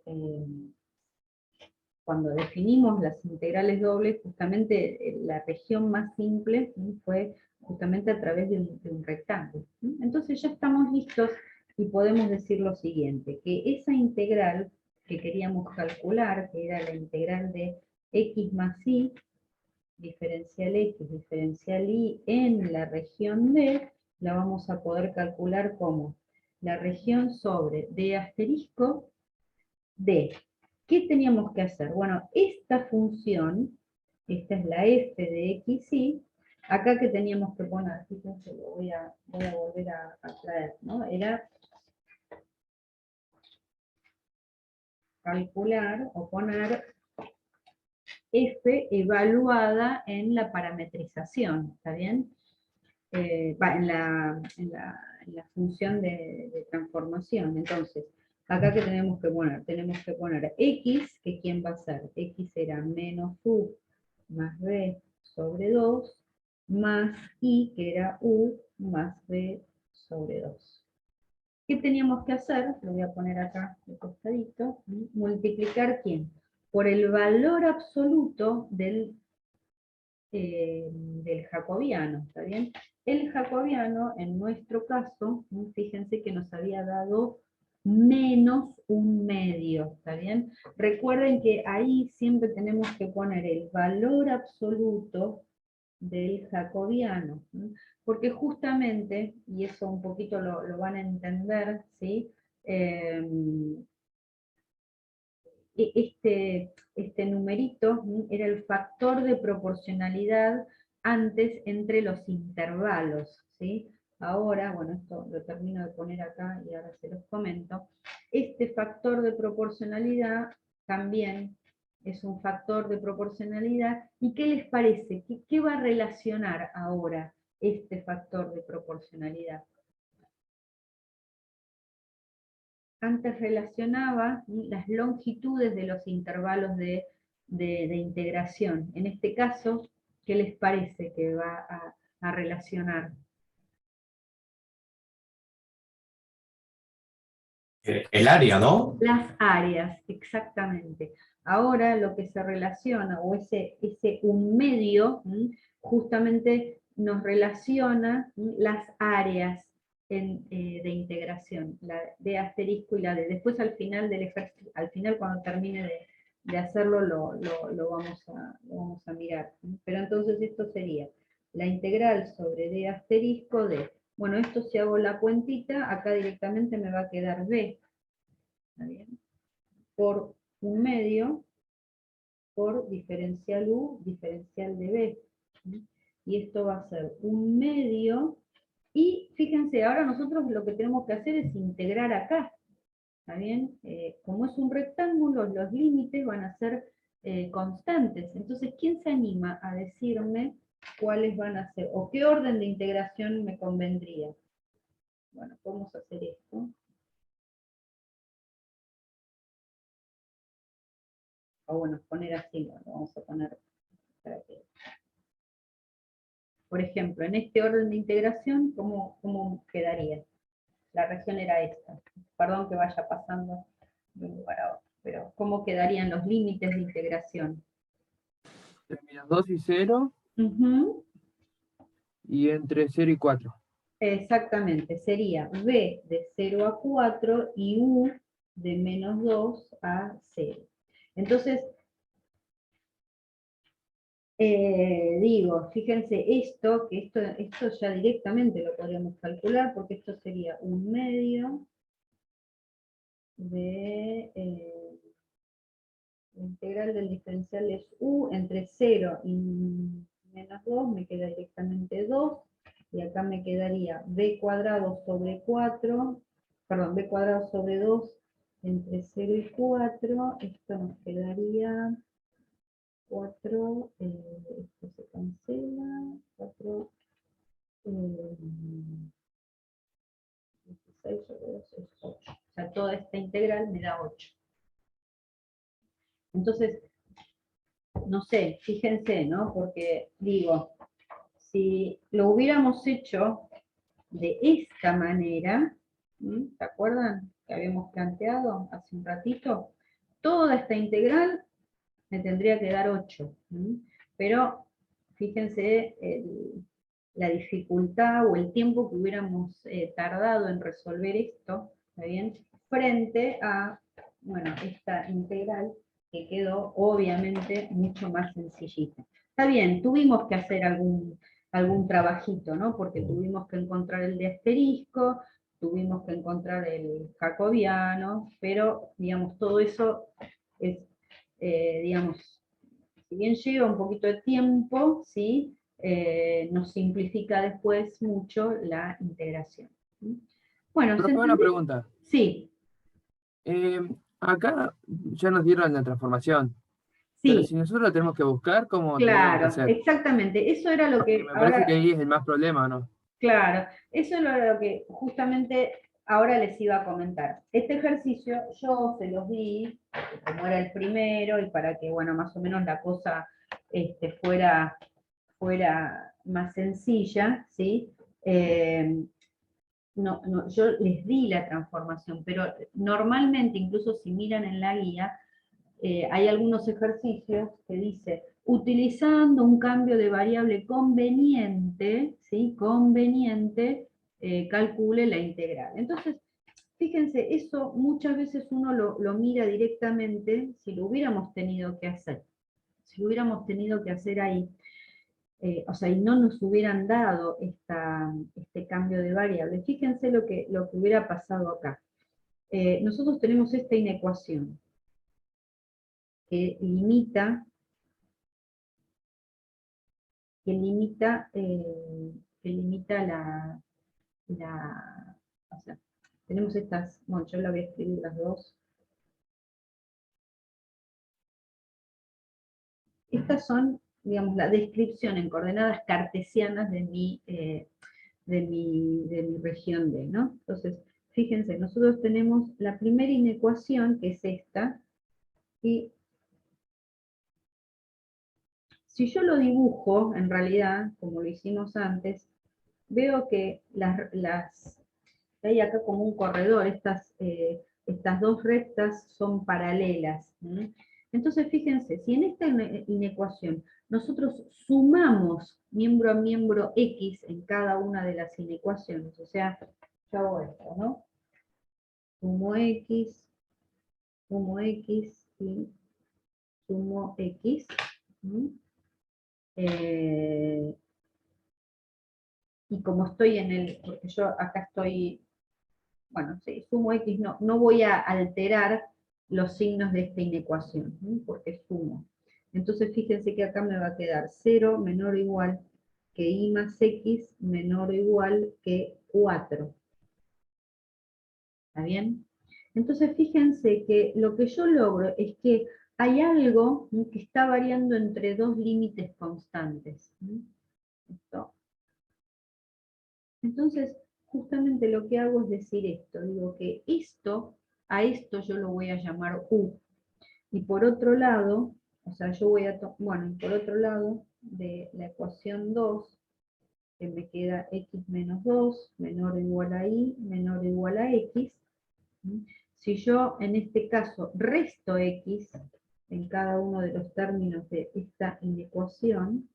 cuando definimos las integrales dobles, justamente la región más simple fue justamente a través de un rectángulo. Entonces ya estamos listos y podemos decir lo siguiente, que esa integral que queríamos calcular, que era la integral de x más y, diferencial x, diferencial y en la región D, la vamos a poder calcular como la región sobre D asterisco D. ¿Qué teníamos que hacer? Bueno, esta función, esta es la f de x, y acá que teníamos que poner, fíjense, lo voy a volver a traer, ¿no? Era calcular o poner f evaluada en la parametrización, ¿está bien? En la función de transformación. Entonces, acá que tenemos que poner x, que ¿quién va a ser? X será menos u más b sobre 2, más y, que era u más b sobre 2. ¿Qué teníamos que hacer? Lo voy a poner acá de costadito. Multiplicar ¿quién? Por el valor absoluto del jacobiano, ¿está bien? El jacobiano, en nuestro caso, fíjense que nos había dado menos un medio, ¿está bien? Recuerden que ahí siempre tenemos que poner el valor absoluto del jacobiano, ¿sí? Porque justamente, y eso un poquito lo van a entender, ¿sí? Este numerito era el factor de proporcionalidad antes entre los intervalos, ¿sí? Ahora, bueno, esto lo termino de poner acá y ahora se los comento. Este factor de proporcionalidad también es un factor de proporcionalidad. ¿Y qué les parece? ¿Qué va a relacionar ahora este factor de proporcionalidad? antes relacionaba las longitudes de los intervalos de integración. En este caso, ¿qué les parece que va a relacionar? El área, ¿no? Las áreas, exactamente. Ahora lo que se relaciona, o ese un medio, justamente nos relaciona las áreas de integración, la de asterisco y la de. Después al final del ejercicio, al final cuando termine de hacerlo lo vamos a mirar. Pero entonces esto sería la integral sobre d asterisco de, bueno, esto si hago la cuentita, acá directamente me va a quedar b. ¿Está bien? Por un medio por diferencial u, diferencial de b. Y esto va a ser un medio, y fíjense, ahora nosotros lo que tenemos que hacer es integrar acá. ¿Está bien? Como es un rectángulo, los límites van a ser constantes. Entonces, ¿quién se anima a decirme cuáles van a ser, o qué orden de integración me convendría? Bueno, vamos a hacer esto. O bueno, poner así, lo vamos a poner para que... Por ejemplo, en este orden de integración, ¿cómo quedaría? La región era esta. Perdón que vaya pasando de un lugar a otro, pero ¿cómo quedarían los límites de integración? Entre -2 y 0, Ujú. y entre 0 y 4. Exactamente, sería b de 0 a 4 y u de -2 a 0. Entonces, digo, fíjense esto, que esto ya directamente lo podríamos calcular, porque esto sería un medio de la integral del diferencial es u entre 0 y -2, me queda directamente 2, y acá me quedaría b cuadrado sobre 4, perdón, b cuadrado sobre 2 entre 0 y 4, esto nos quedaría 4, esto se cancela, 4, 16 sobre 2 es 8. O sea, toda esta integral me da 8. Entonces, no sé, fíjense, ¿no? Porque digo, si lo hubiéramos hecho de esta manera, ¿se acuerdan que habíamos planteado hace un ratito? Toda esta integral me tendría que dar 8. Pero fíjense la dificultad o el tiempo que hubiéramos tardado en resolver esto, ¿está bien? Frente a, bueno, esta integral que quedó obviamente mucho más sencillita. Está bien, tuvimos que hacer algún trabajito, ¿no? Porque tuvimos que encontrar el de asterisco, tuvimos que encontrar el jacobiano, pero, digamos, todo eso es, digamos, si bien lleva un poquito de tiempo, ¿sí? Nos simplifica después mucho la integración. Bueno, ¿se Profe, una entiende? pregunta. Sí, Acá ya nos dieron la transformación, pero sí, si nosotros la tenemos que buscar, ¿cómo tendríamos que claro, hacer? exactamente. Eso era lo Porque que me parece que ahora, ahí es el más problema, ¿no? claro, eso era lo que justamente ahora les iba a comentar. Este ejercicio yo se los di, como era el primero, y para que, bueno, más o menos la cosa fuera más sencilla, ¿sí? Yo les di la transformación, pero normalmente, incluso si miran en la guía, hay algunos ejercicios que dice, utilizando un cambio de variable conveniente, ¿sí? Conveniente, calcule la integral. Entonces, fíjense, eso muchas veces uno lo mira directamente, si lo hubiéramos tenido que hacer. Si lo hubiéramos tenido que hacer ahí, o sea, y no nos hubieran dado este cambio de variable. Fíjense lo que hubiera pasado acá. Nosotros tenemos esta inecuación que limita, que limita, o sea, tenemos estas, bueno, yo la voy a escribir las dos. Estas son, digamos, la descripción en coordenadas cartesianas de mi región D, ¿no? Entonces, fíjense, nosotros tenemos la primera inecuación, que es esta, y si yo lo dibujo, en realidad, como lo hicimos antes, veo que hay acá como un corredor, estas dos rectas son paralelas. Entonces, fíjense, si en esta inecuación nosotros sumamos miembro a miembro X en cada una de las inecuaciones, o sea, yo hago esto, ¿no? Sumo X y sumo X. Y como estoy porque yo acá estoy, bueno, sí, sumo X, no voy a alterar los signos de esta inecuación, porque sumo. Entonces fíjense que acá me va a quedar 0 menor o igual que y más x menor o igual que 4. ¿Está bien? Entonces fíjense que lo que yo logro es que hay algo que está variando entre dos límites constantes. Esto. Entonces, justamente lo que hago es decir esto, digo que a esto yo lo voy a llamar U. Y por otro lado, o sea, yo voy a, bueno, por otro lado de la ecuación 2, que me queda x menos 2, menor o igual a y, menor o igual a x, si yo en este caso resto x en cada uno de los términos de esta inecuación,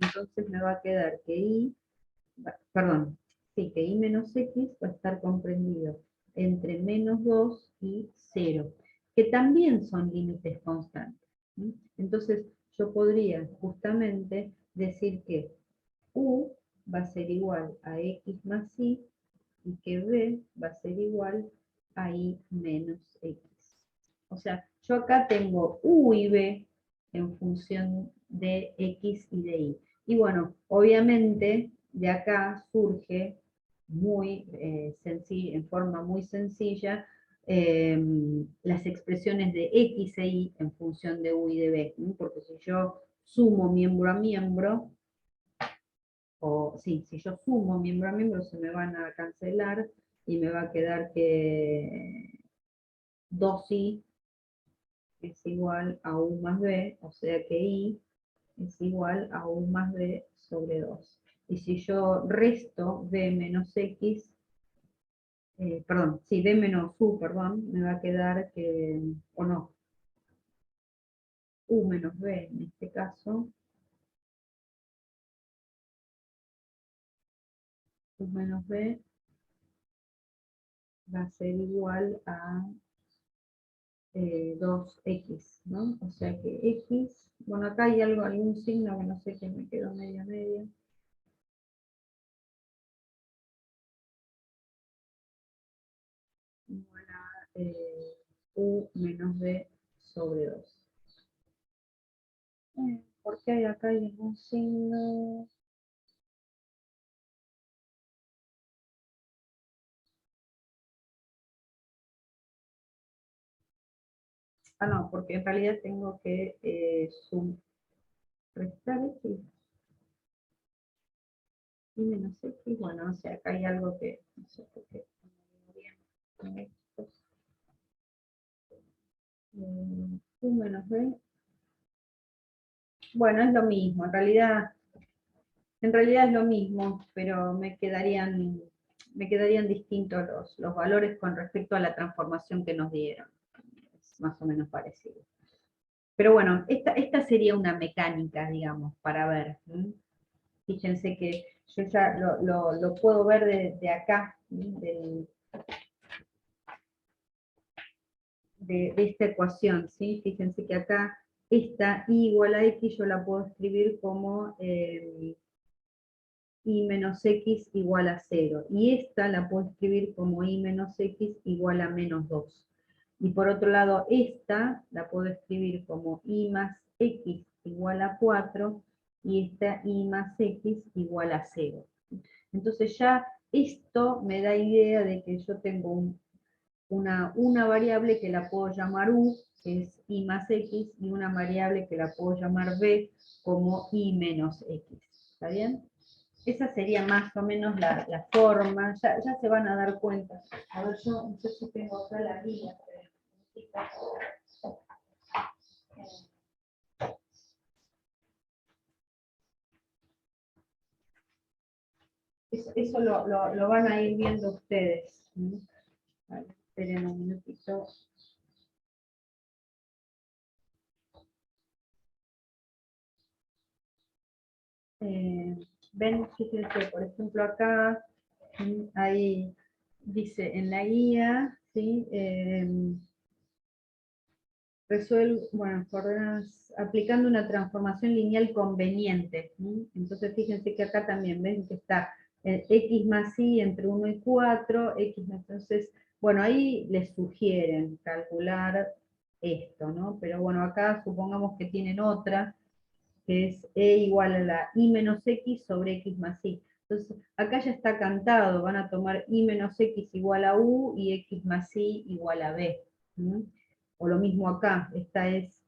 entonces me va a quedar que que y menos x va a estar comprendido entre menos 2 y 0, que también son límites constantes. Entonces yo podría justamente decir que u va a ser igual a x más y que b va a ser igual a y menos x. O sea, yo acá tengo u y b en función de x y de y. Y bueno, obviamente de acá surge en forma muy sencilla, las expresiones de x e y en función de u y de b, porque si yo sumo miembro a miembro, si yo sumo miembro a miembro se me van a cancelar y me va a quedar que 2i es igual a u más b, o sea que i es igual a u más b sobre 2. Y si yo resto b menos x, b menos u, me va a quedar que, o no, u menos b en este caso, u menos b va a ser igual a 2x, ¿no? O sea que x, bueno, acá hay algún signo que no sé, que me quedó media. Igual a u menos b sobre 2. ¿Por qué acá hay algún signo? Ah, no, porque en realidad tengo que restar x y menos x. Bueno, o sea, acá hay algo que no sé por qué no me viene bien. U menos b. Bueno, es lo mismo, en realidad es lo mismo, pero me quedarían distintos los valores con respecto a la transformación que nos dieron. Es más o menos parecido. Pero bueno, esta sería una mecánica, digamos, para ver. Fíjense que yo ya lo puedo ver de acá, de esta ecuación, ¿sí? Fíjense que acá esta y igual a x yo la puedo escribir como y menos x igual a 0. Y esta la puedo escribir como y menos x igual a menos 2. Y por otro lado, esta la puedo escribir como y más x igual a 4, y esta y más x igual a 0. Entonces ya esto me da idea de que yo tengo una variable que la puedo llamar u, que es y más x, y una variable que la puedo llamar b como y menos x. ¿Está bien? esa sería más o menos la forma, ya se van a dar cuenta. A ver, yo no sé si tengo acá la guía. Eso lo van a ir viendo ustedes. Vale, esperen un minutito. Ven, fíjense, por ejemplo, acá, ahí dice en la guía, ¿sí? Resuelve, bueno, aplicando una transformación lineal conveniente. Entonces fíjense que acá también ven que está x más y entre 1 y 4, entonces, bueno, ahí les sugieren calcular esto, ¿no? Pero bueno, acá supongamos que tienen otra, que es e igual a la i menos x sobre x más y. Entonces, acá ya está cantado, van a tomar i menos x igual a u y x más y igual a b. O lo mismo acá, esta es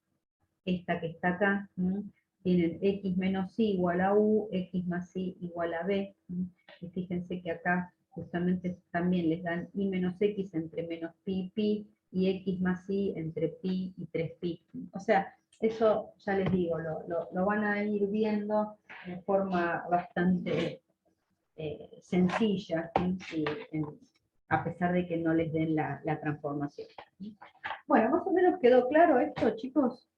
esta que está acá, tienen x menos y igual a u, x más y igual a b, y fíjense que acá justamente también les dan y menos x entre menos pi y pi, y x más y entre pi y 3pi. O sea, eso ya les digo, lo van a ir viendo de forma bastante sencilla, ¿sí? A pesar de que no les den la transformación. Bueno, más o menos quedó claro esto, chicos.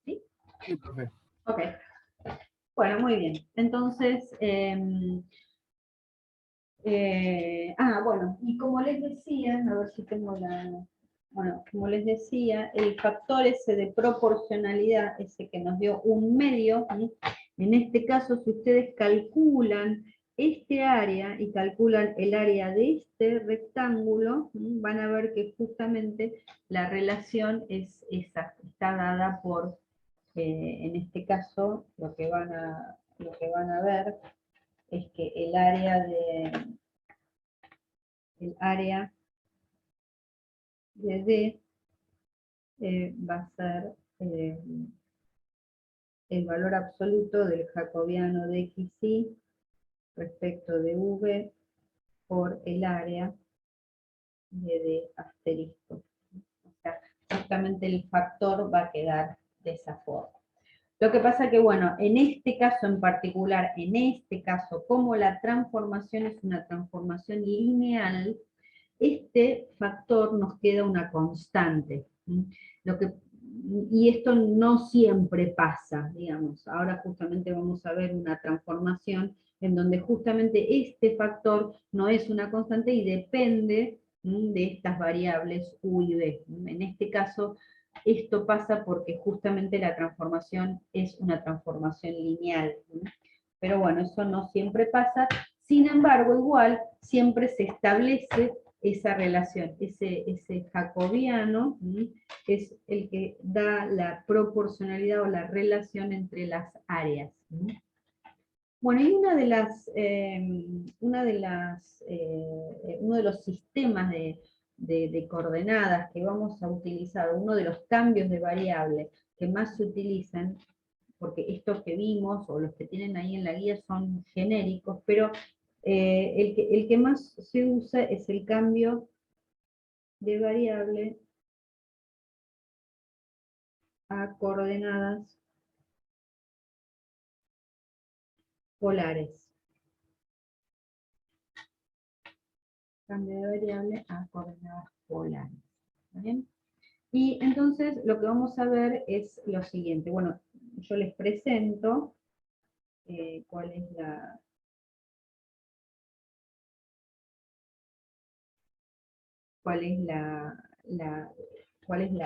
¿Sí? Sí, profe. Ok. Bueno, muy bien. Entonces, bueno, y como les decía, a ver si tengo bueno, como les decía, el factor ese de proporcionalidad, ese que nos dio un medio, ¿sí? En este caso, si ustedes calculan este área y calculan el área de este rectángulo, van a ver que justamente la relación es esa, está dada por, en este caso, lo que van a ver es que el área de D va a ser el valor absoluto del jacobiano de xy respecto de v por el área de D asterisco. O sea, justamente el factor va a quedar de esa forma. Lo que pasa que, bueno, en este caso en particular, como la transformación es una transformación lineal, este factor nos queda una constante. Y esto no siempre pasa, digamos. Ahora justamente vamos a ver una transformación en donde justamente este factor no es una constante y depende de estas variables u y b. En este caso, esto pasa porque justamente la transformación es una transformación lineal. Pero bueno, eso no siempre pasa. Sin embargo, igual siempre se establece esa relación, ese jacobiano es el que da la proporcionalidad o la relación entre las áreas. Bueno, y uno de los sistemas de coordenadas que vamos a utilizar, uno de los cambios de variable que más se utilizan, porque estos que vimos o los que tienen ahí en la guía son genéricos, pero el que más se usa es el cambio de variable a coordenadas polares. Cambio de variable a coordenadas polares. ¿Bien? Y entonces lo que vamos a ver es lo siguiente. Bueno, yo les presento cuál es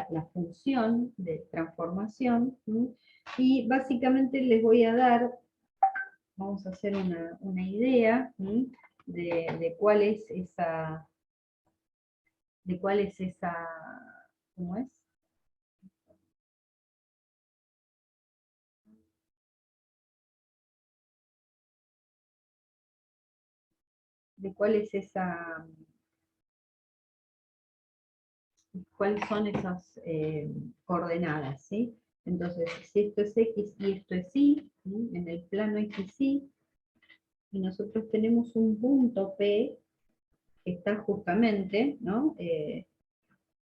la función de transformación, y básicamente les voy a dar, vamos a hacer una idea de cuál es esa, ¿cómo es? De cuál es esa, cuáles son esas coordenadas, ¿sí? Entonces, si esto es X y esto es Y, ¿sí? En el plano XY, y nosotros tenemos un punto P que está justamente, ¿no?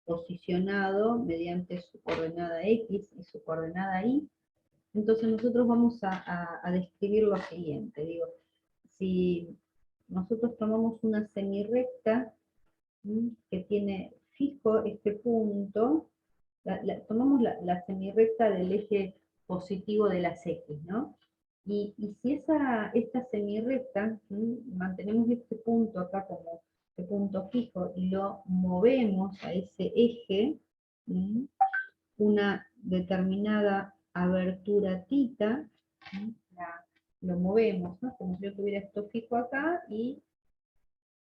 Posicionado mediante su coordenada X y su coordenada Y, entonces nosotros vamos a describir lo siguiente. Digo, si nosotros tomamos una semirrecta que tiene fijo este punto, tomamos la semirrecta del eje positivo de las X, ¿no? Y si esta semirrecta, mantenemos este punto acá como este punto fijo y lo movemos a ese eje, una determinada abertura tita, lo movemos, ¿no? Como si yo tuviera esto fijo acá y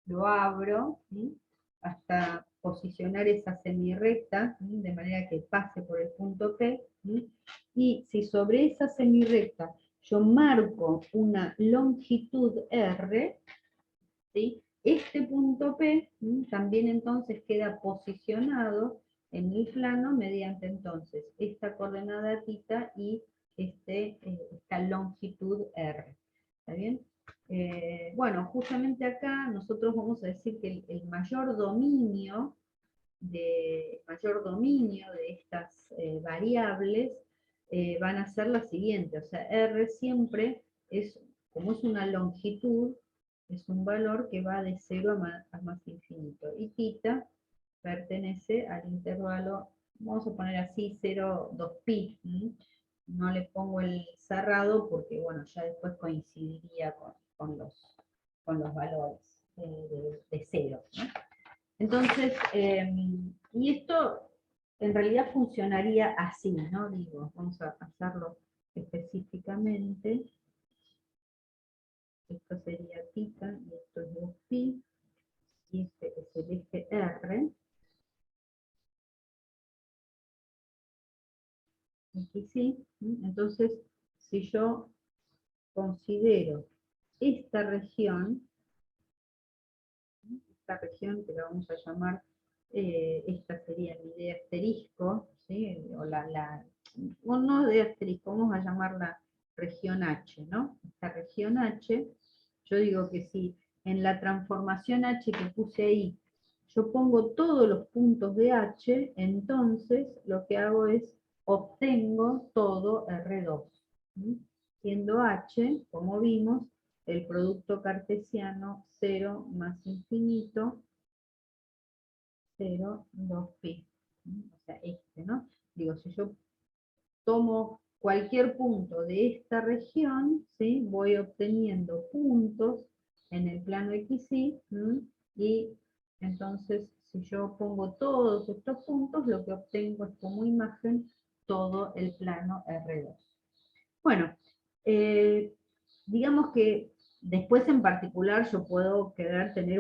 lo abro, ¿sí? Hasta posicionar esa semirrecta, ¿sí? De manera que pase por el punto P, ¿sí? Y si sobre esa semirrecta yo marco una longitud R, ¿sí? Este punto P, ¿sí? También entonces queda posicionado en el plano mediante entonces esta coordenada θ y esta longitud R. ¿Está bien? Bueno, justamente acá nosotros vamos a decir que el mayor dominio de estas variables van a ser las siguientes. O sea, R siempre es, como es una longitud, es un valor que va de 0 a más infinito. Y θ pertenece al intervalo, vamos a poner así, 0, 2pi. No le pongo el cerrado porque, bueno, ya después coincidiría con los valores de 0, ¿no? Entonces, y esto en realidad funcionaría así, ¿no? Digo, vamos a hacerlo específicamente. Esto sería θ, y esto es 2pi, y este es el eje R. Aquí sí. Entonces, si yo considero esta región que la vamos a llamar, esta sería mi D asterisco, ¿sí? O no D asterisco, vamos a llamarla región H, ¿no? Esta región H, yo digo que si en la transformación H que puse ahí, yo pongo todos los puntos de H, entonces lo que hago es obtengo todo R2, ¿sí? Siendo H, como vimos, el producto cartesiano 0 más infinito, 0, 2pi. O sea, ¿no? Digo, si yo tomo cualquier punto de esta región, ¿sí? Voy obteniendo puntos en el plano XY, y entonces si yo pongo todos estos puntos, lo que obtengo es como imagen todo el plano R2. Bueno, digamos que después en particular yo puedo querer tener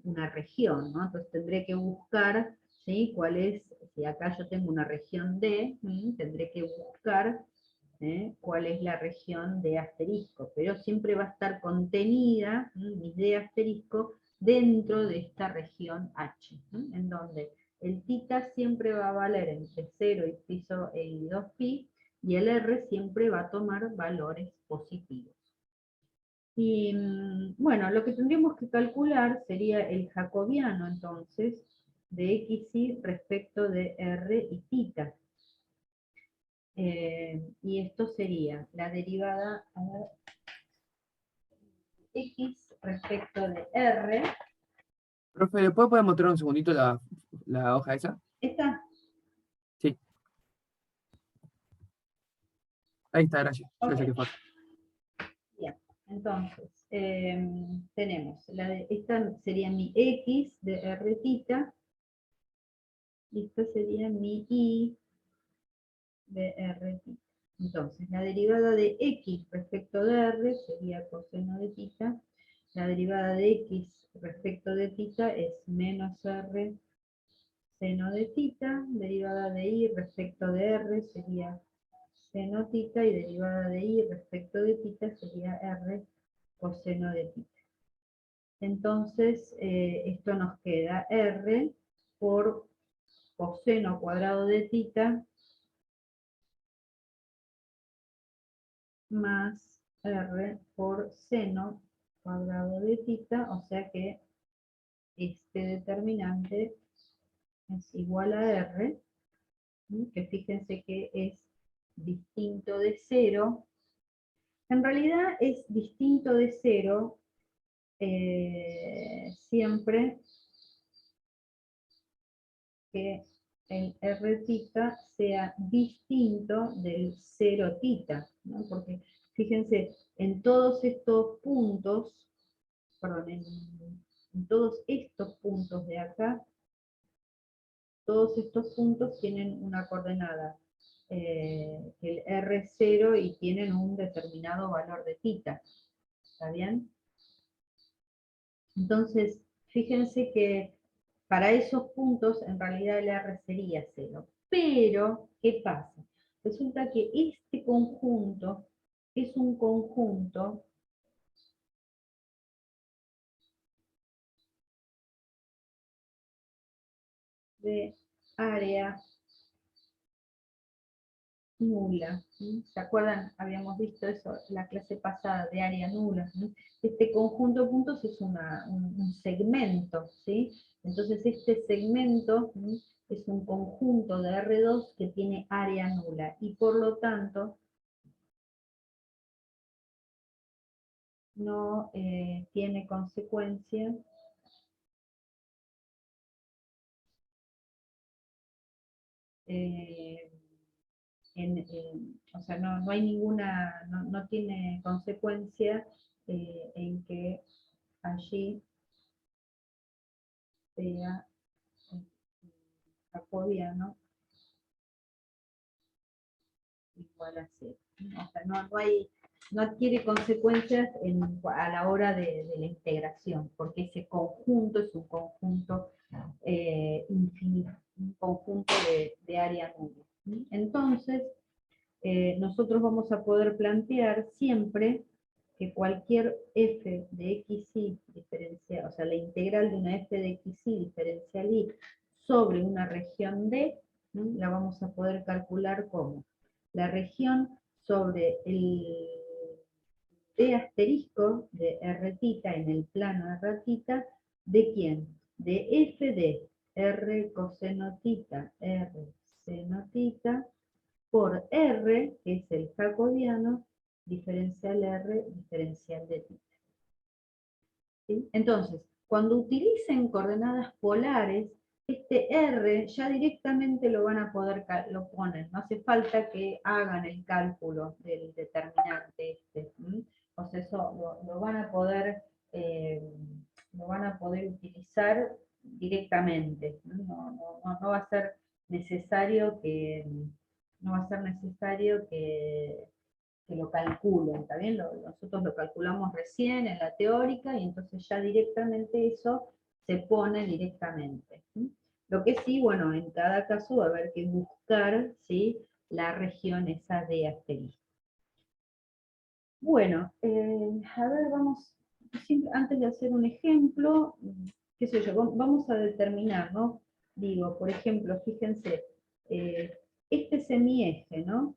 una región, ¿no? Entonces tendré que buscar, ¿sí? Cuál es, si acá yo tengo una región D, tendré que buscar cuál es la región de asterisco, pero siempre va a estar contenida, mi D asterisco, dentro de esta región H, en donde el θ siempre va a valer entre 0 y piso y 2pi, y el R siempre va a tomar valores positivos. Y bueno, lo que tendríamos que calcular sería el jacobiano entonces de XY respecto de R y θ. Y esto sería la derivada X respecto de R. Profe, ¿después podemos mostrar un segundito la hoja esa? ¿Esta? Sí. Ahí está, gracias. Yo Ok. saqué foto. Bien, entonces, tenemos, esta sería mi X de R θ, y esta sería mi Y de R θ. Entonces, la derivada de X respecto de R sería coseno de θ, la derivada de X respecto de θ es menos R seno de θ, derivada de Y respecto de R sería seno θ, y derivada de Y respecto de θ sería R coseno de θ. Entonces, esto nos queda R por coseno cuadrado de θ más R por seno cuadrado de θ, o sea que este determinante es igual a R, que fíjense que es distinto de 0. En realidad es distinto de 0 siempre que el Rθ sea distinto del 0θ, ¿no? Porque fíjense, en todos estos puntos, perdón, en todos estos puntos de acá, todos estos puntos tienen una coordenada, el R0, y tienen un determinado valor de θ, ¿está bien? Entonces, fíjense que para esos puntos en realidad el R sería 0. Pero, ¿qué pasa? Resulta que este conjunto es un conjunto de área nula. ¿Sí? ¿Se acuerdan? Habíamos visto eso en la clase pasada, de área nula. ¿Sí? Este conjunto de puntos es un segmento, ¿sí? Entonces este segmento, ¿sí?, es un conjunto de R2 que tiene área nula, y por lo tanto no tiene consecuencia o sea, no hay ninguna, no tiene consecuencia en que allí sea jacobiano igual a 0. O sea, no adquiere consecuencias a la hora de la integración, porque ese conjunto es un conjunto infinito, un conjunto de área nula. Entonces, nosotros vamos a poder plantear siempre que cualquier f de xy diferencial, o sea, la integral de una f de xy diferencial y sobre una región D, ¿no?, la vamos a poder calcular como la región sobre el D asterisco de Rθ en el plano Rθ, ¿de quién? De f de R coseno θ, R seno θ, por R, que es el jacobiano, diferencial R, diferencial de θ. ¿Sí? Entonces, cuando utilicen coordenadas polares, este R ya directamente lo van a poder, lo ponen, no hace falta que hagan el cálculo del determinante este. O sea, eso lo van a poder utilizar directamente. No va a ser necesario que que lo calculen, ¿está bien? Nosotros lo calculamos recién en la teórica, y entonces ya directamente eso se pone directamente. ¿Sí? Lo que sí, bueno, en cada caso va a haber que buscar, ¿sí?, la región esa de asterisco. Bueno, a ver, vamos, antes de hacer un ejemplo, qué sé yo, vamos a determinar, ¿no? Digo, por ejemplo, fíjense, este semieje, ¿no?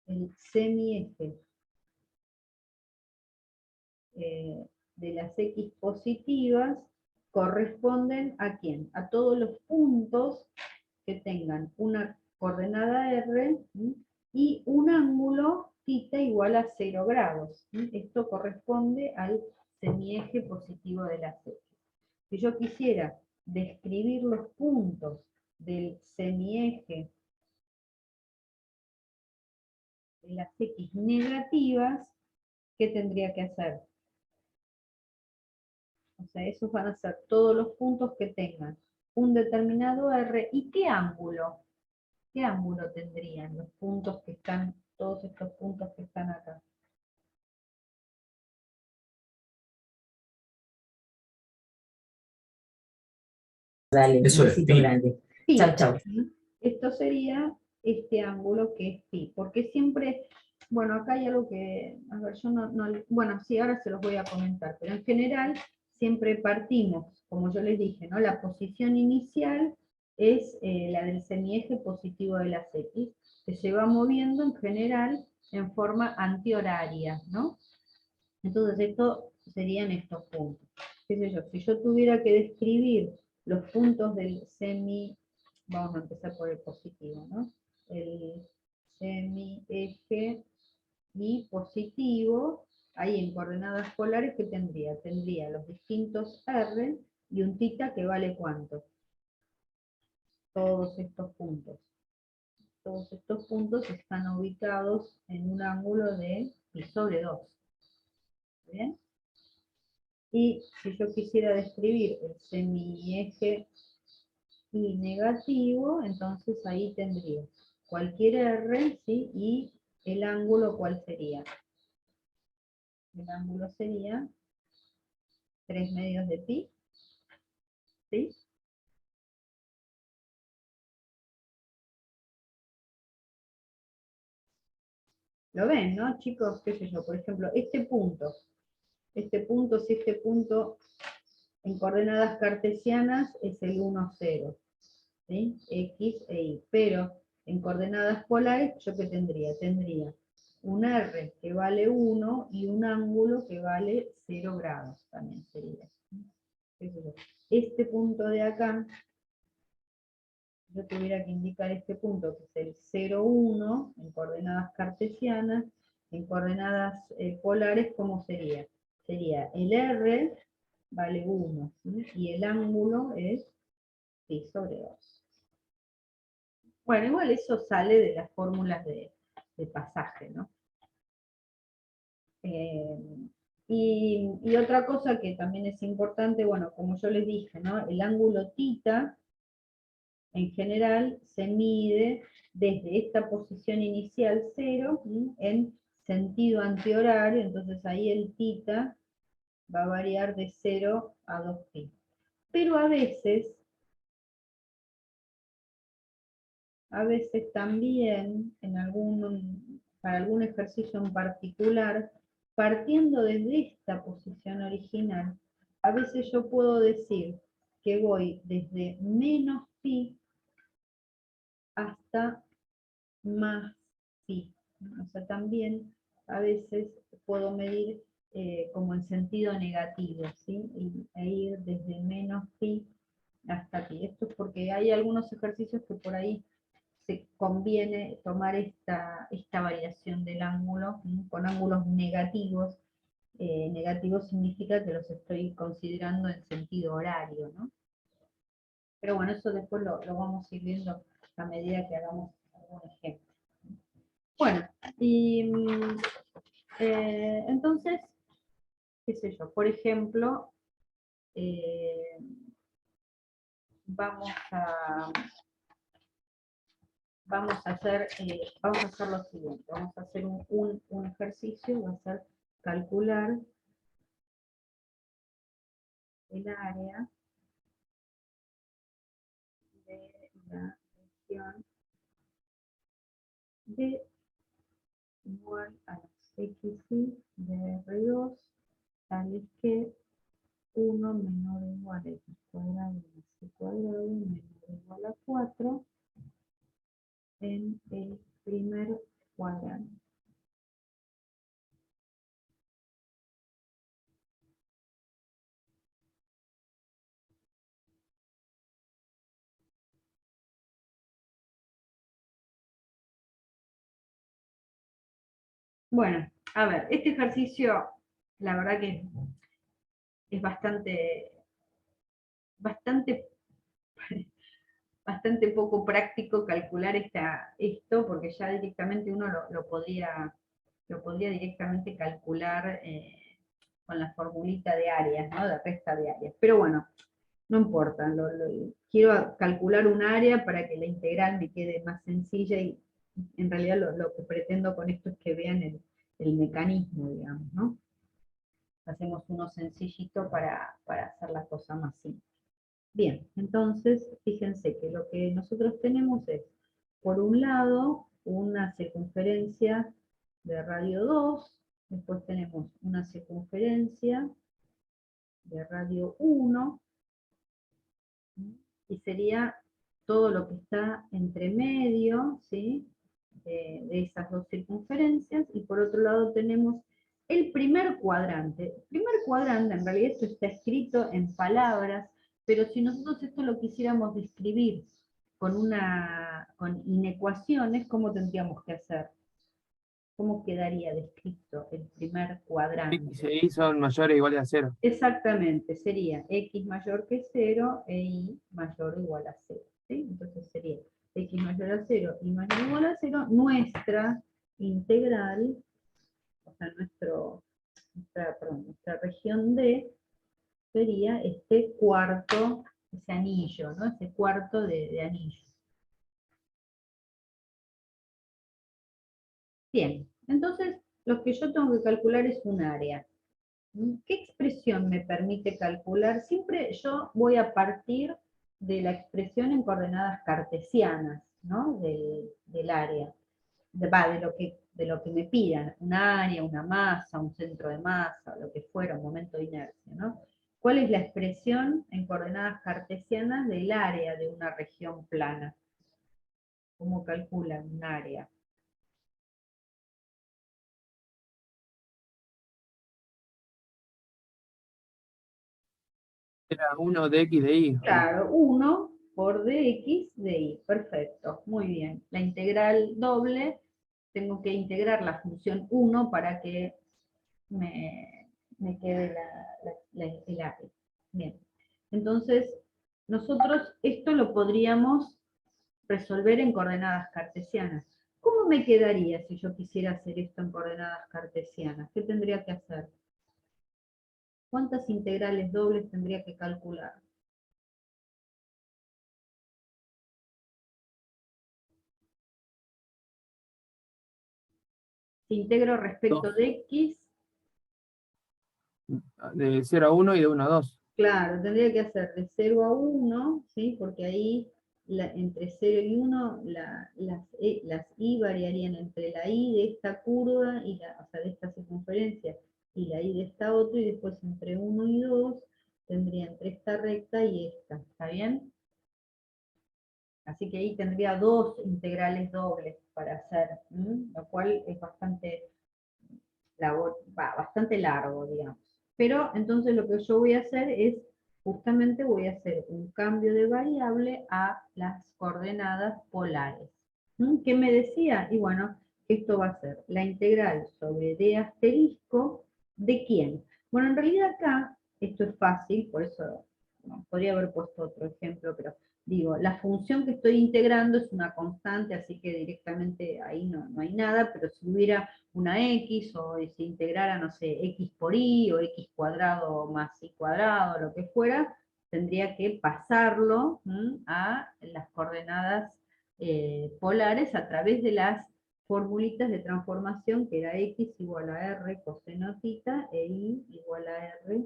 El semieje de las X positivas corresponden ¿a quién? A todos los puntos que tengan una coordenada R y un ángulo θ igual a 0 grados. Esto corresponde al semieje positivo de las X. Si yo quisiera describir los puntos del semieje de las X negativas, ¿qué tendría que hacer? O sea, esos van a ser todos los puntos que tengan un determinado R. ¿Y qué ángulo? ¿Qué ángulo tendrían los puntos que están, todos estos puntos que están acá? Dale, Eso un es besito pi. grande. Pi. Chau, chau. Esto sería este ángulo que es pi, porque siempre, bueno, acá hay algo que, a ver, yo bueno, sí, ahora se los voy a comentar, pero en general siempre partimos, como yo les dije, ¿no? La posición inicial es la del semieje positivo de las X, que se va moviendo en general en forma antihoraria, ¿no? Entonces esto serían estos puntos. ¿Qué sé yo? Si yo tuviera que describir los puntos del vamos a empezar por el positivo, ¿no? El semieje y positivo, ahí en coordenadas polares, ¿qué tendría? Tendría los distintos R y un θ que vale ¿cuánto? Todos estos puntos. Todos estos puntos están ubicados en un ángulo de π/2. ¿Bien? Y si yo quisiera describir el semieje y negativo, entonces ahí tendría cualquier R, ¿sí? Y el ángulo, ¿cuál sería? El ángulo sería 3/2 de pi, ¿sí? ¿Lo ven, no, chicos? ¿Qué sé yo? Por ejemplo, si este punto en coordenadas cartesianas es el 1, 0, ¿sí? X e Y, pero en coordenadas polares, ¿yo qué tendría? Tendría un R que vale 1 y un ángulo que vale 0 grados, también sería. ¿Qué sé yo? Este punto de acá, yo tuviera que indicar este punto, que es el 0, 1, en coordenadas cartesianas, en coordenadas polares, ¿cómo sería? Sería el R vale 1, ¿sí? Y el ángulo es π/2. Bueno, igual eso sale de las fórmulas de pasaje, ¿no? Y otra cosa que también es importante, bueno, como yo les dije, ¿no? El ángulo θ, en general, se mide desde esta posición inicial 0, ¿sí? En sentido antihorario, entonces ahí el θ va a variar de 0 a 2π. Pero a veces también, para algún ejercicio en particular, partiendo desde esta posición original, a veces yo puedo decir que voy desde menos pi hasta más pi. O sea, también a veces puedo medir como en sentido negativo, ¿sí? E ir desde menos pi hasta pi. Esto es porque hay algunos ejercicios que por ahí se conviene tomar esta variación del ángulo, con ángulos negativos. Negativo significa que los estoy considerando en sentido horario, ¿no? Pero bueno, eso después lo vamos a ir viendo a medida que hagamos algún ejemplo. Bueno, y entonces, qué sé yo, por ejemplo, vamos a hacer lo siguiente, vamos a hacer un ejercicio, va a ser calcular el área de la región de igual a las xy de R2, tales que 1 menor o igual a x cuadrado más c cuadrado menor o igual a 4 en el primer cuadrante. Bueno, a ver, este ejercicio, la verdad que es bastante poco práctico calcular esto, porque ya directamente uno lo podría directamente calcular con la formulita de áreas, ¿no? De resta de áreas. Pero bueno, no importa, quiero calcular un área para que la integral me quede más sencilla y en realidad lo que pretendo con esto es que vean el mecanismo, digamos, ¿no? Hacemos uno sencillito para hacer la cosa más simple. Bien, entonces fíjense que lo que nosotros tenemos es, por un lado, una circunferencia de radio 2, después tenemos una circunferencia de radio 1, y sería todo lo que está entre medio, ¿sí? De esas dos circunferencias, y por otro lado tenemos el primer cuadrante. El primer cuadrante, en realidad esto está escrito en palabras, pero si nosotros esto lo quisiéramos describir con inecuaciones, ¿cómo tendríamos que hacer? ¿Cómo quedaría descrito el primer cuadrante? X e Y son mayores o iguales a 0. Exactamente, sería x mayor que 0 e y mayor o igual a 0. ¿Sí? Entonces sería x mayor a 0 y mayor o igual a 0, nuestra integral, o sea, nuestra región D sería este cuarto, ese anillo, ¿no? Ese cuarto de anillo. Bien, entonces lo que yo tengo que calcular es un área. ¿Qué expresión me permite calcular? Siempre yo voy a partir de la expresión en coordenadas cartesianas, ¿no? Del área, de lo que me pidan, un área, una masa, un centro de masa, lo que fuera, un momento de inercia, ¿no? ¿Cuál es la expresión en coordenadas cartesianas del área de una región plana? ¿Cómo calculan un área? Era 1 de X de Y. Claro, 1 por dx de y. Perfecto, muy bien. La integral doble, tengo que integrar la función 1 para que me quede el área. Bien. Entonces, nosotros esto lo podríamos resolver en coordenadas cartesianas. ¿Cómo me quedaría si yo quisiera hacer esto en coordenadas cartesianas? ¿Qué tendría que hacer? ¿Cuántas integrales dobles tendría que calcular? Si integro respecto 2. de x, De 0 a 1 y de 1 a 2. claro, tendría que hacer de 0 a 1, ¿sí? Porque ahí entre 0 y 1 las y variarían entre la y de esta curva, o sea, de esta circunferencia, y la y de esta otra, y después entre 1 y 2 tendría entre esta recta y esta, ¿está bien? Así que ahí tendría dos integrales dobles para hacer, lo cual es bastante bastante largo, digamos. Pero entonces lo que yo voy a hacer es, justamente voy a hacer un cambio de variable a las coordenadas polares. ¿Qué me decía? Y bueno, esto va a ser la integral sobre d asterisco, ¿de quién? Bueno, en realidad acá, esto es fácil, por eso podría haber puesto otro ejemplo, pero digo, la función que estoy integrando es una constante, así que directamente ahí no hay nada, pero si hubiera una x, o se integrara, no sé, x por y, o x cuadrado más y cuadrado, lo que fuera, tendría que pasarlo a las coordenadas polares a través de las formulitas de transformación, que era x igual a r coseno θ, e y igual a r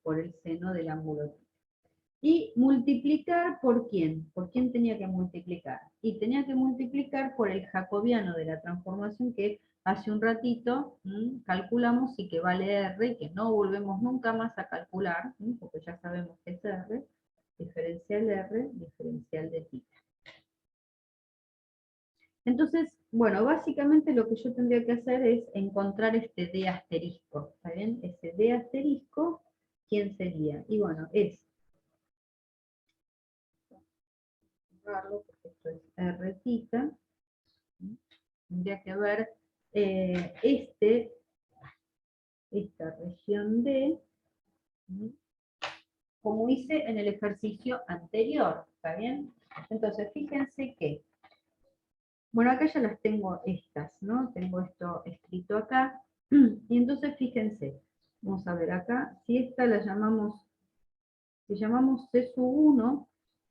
por el seno del ángulo θ. Y multiplicar ¿por quién? ¿Por quién tenía que multiplicar? Y tenía que multiplicar por el jacobiano de la transformación que hace un ratito calculamos y que vale R, y que no volvemos nunca más a calcular, porque ya sabemos que es R, diferencial de θ. Entonces, bueno, básicamente lo que yo tendría que hacer es encontrar este D asterisco, ¿está bien? Ese D asterisco, ¿quién sería? Y bueno, es porque esto es R θ, tendría que ver esta región D, como hice en el ejercicio anterior, ¿está bien? Entonces, fíjense que, bueno, acá ya las tengo estas, ¿no? Tengo esto escrito acá, y entonces fíjense, vamos a ver acá, si esta la llamamos, si llamamos C sub 1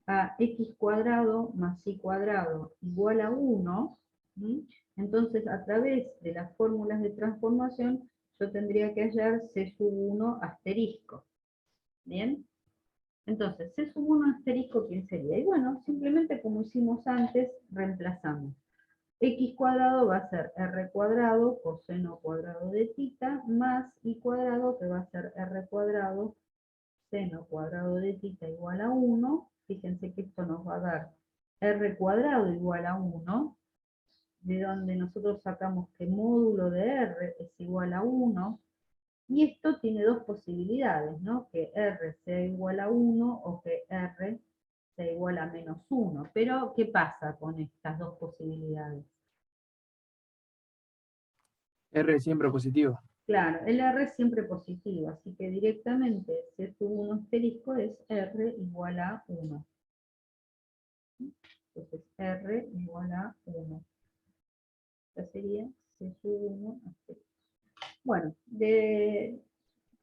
a x cuadrado más y cuadrado igual a 1, entonces a través de las fórmulas de transformación yo tendría que hallar C sub 1 asterisco. ¿Bien? Entonces, C sub 1 asterisco, ¿quién sería? Y bueno, simplemente como hicimos antes, reemplazamos. X cuadrado va a ser R cuadrado coseno cuadrado de θ más y cuadrado, que va a ser R cuadrado seno cuadrado de θ igual a 1. Fíjense que esto nos va a dar r cuadrado igual a 1, de donde nosotros sacamos que módulo de r es igual a 1, y esto tiene dos posibilidades, ¿no? Que r sea igual a 1 o que r sea igual a menos 1. Pero, ¿qué pasa con estas dos posibilidades? R siempre positivo. Claro, el r es siempre positivo, así que directamente C sub 1 asterisco es r igual a 1. Entonces r igual a 1. Esta sería C sub 1 asterisco. Bueno, de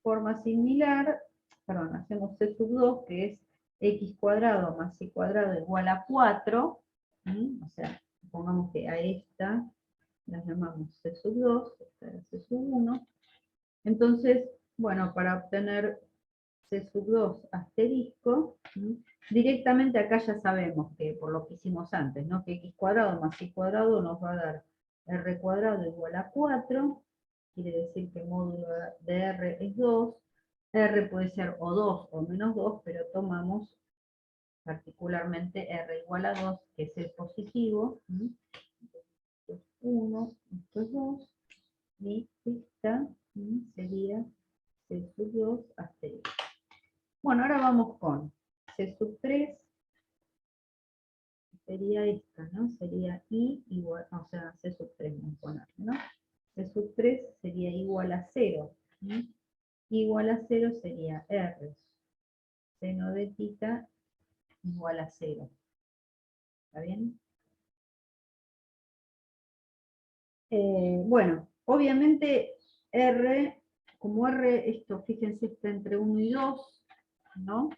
forma similar, perdón, hacemos C sub 2, que es x cuadrado más y cuadrado igual a 4. O sea, pongamos que a esta la llamamos C sub 2, esta era C sub 1. Entonces, bueno, para obtener C sub 2 asterisco, directamente acá ya sabemos que, por lo que hicimos antes, ¿no? Que x cuadrado más y cuadrado nos va a dar r cuadrado igual a 4, quiere decir que el módulo de r es 2, r puede ser o 2 o menos 2, pero tomamos particularmente r igual a 2, que es el positivo. Esto es 1, esto es 2, y esta sería C sub 2 asterisco. Bueno, ahora vamos con C sub 3, sería esta, ¿no? Sería I igual, o sea, C sub 3 vamos a poner, ¿no? C sub 3 sería igual a 0. Igual a 0 sería R seno de tita igual a 0. ¿Está bien? Bueno, obviamente R, como R, esto, fíjense, está entre 1 y 2, ¿no?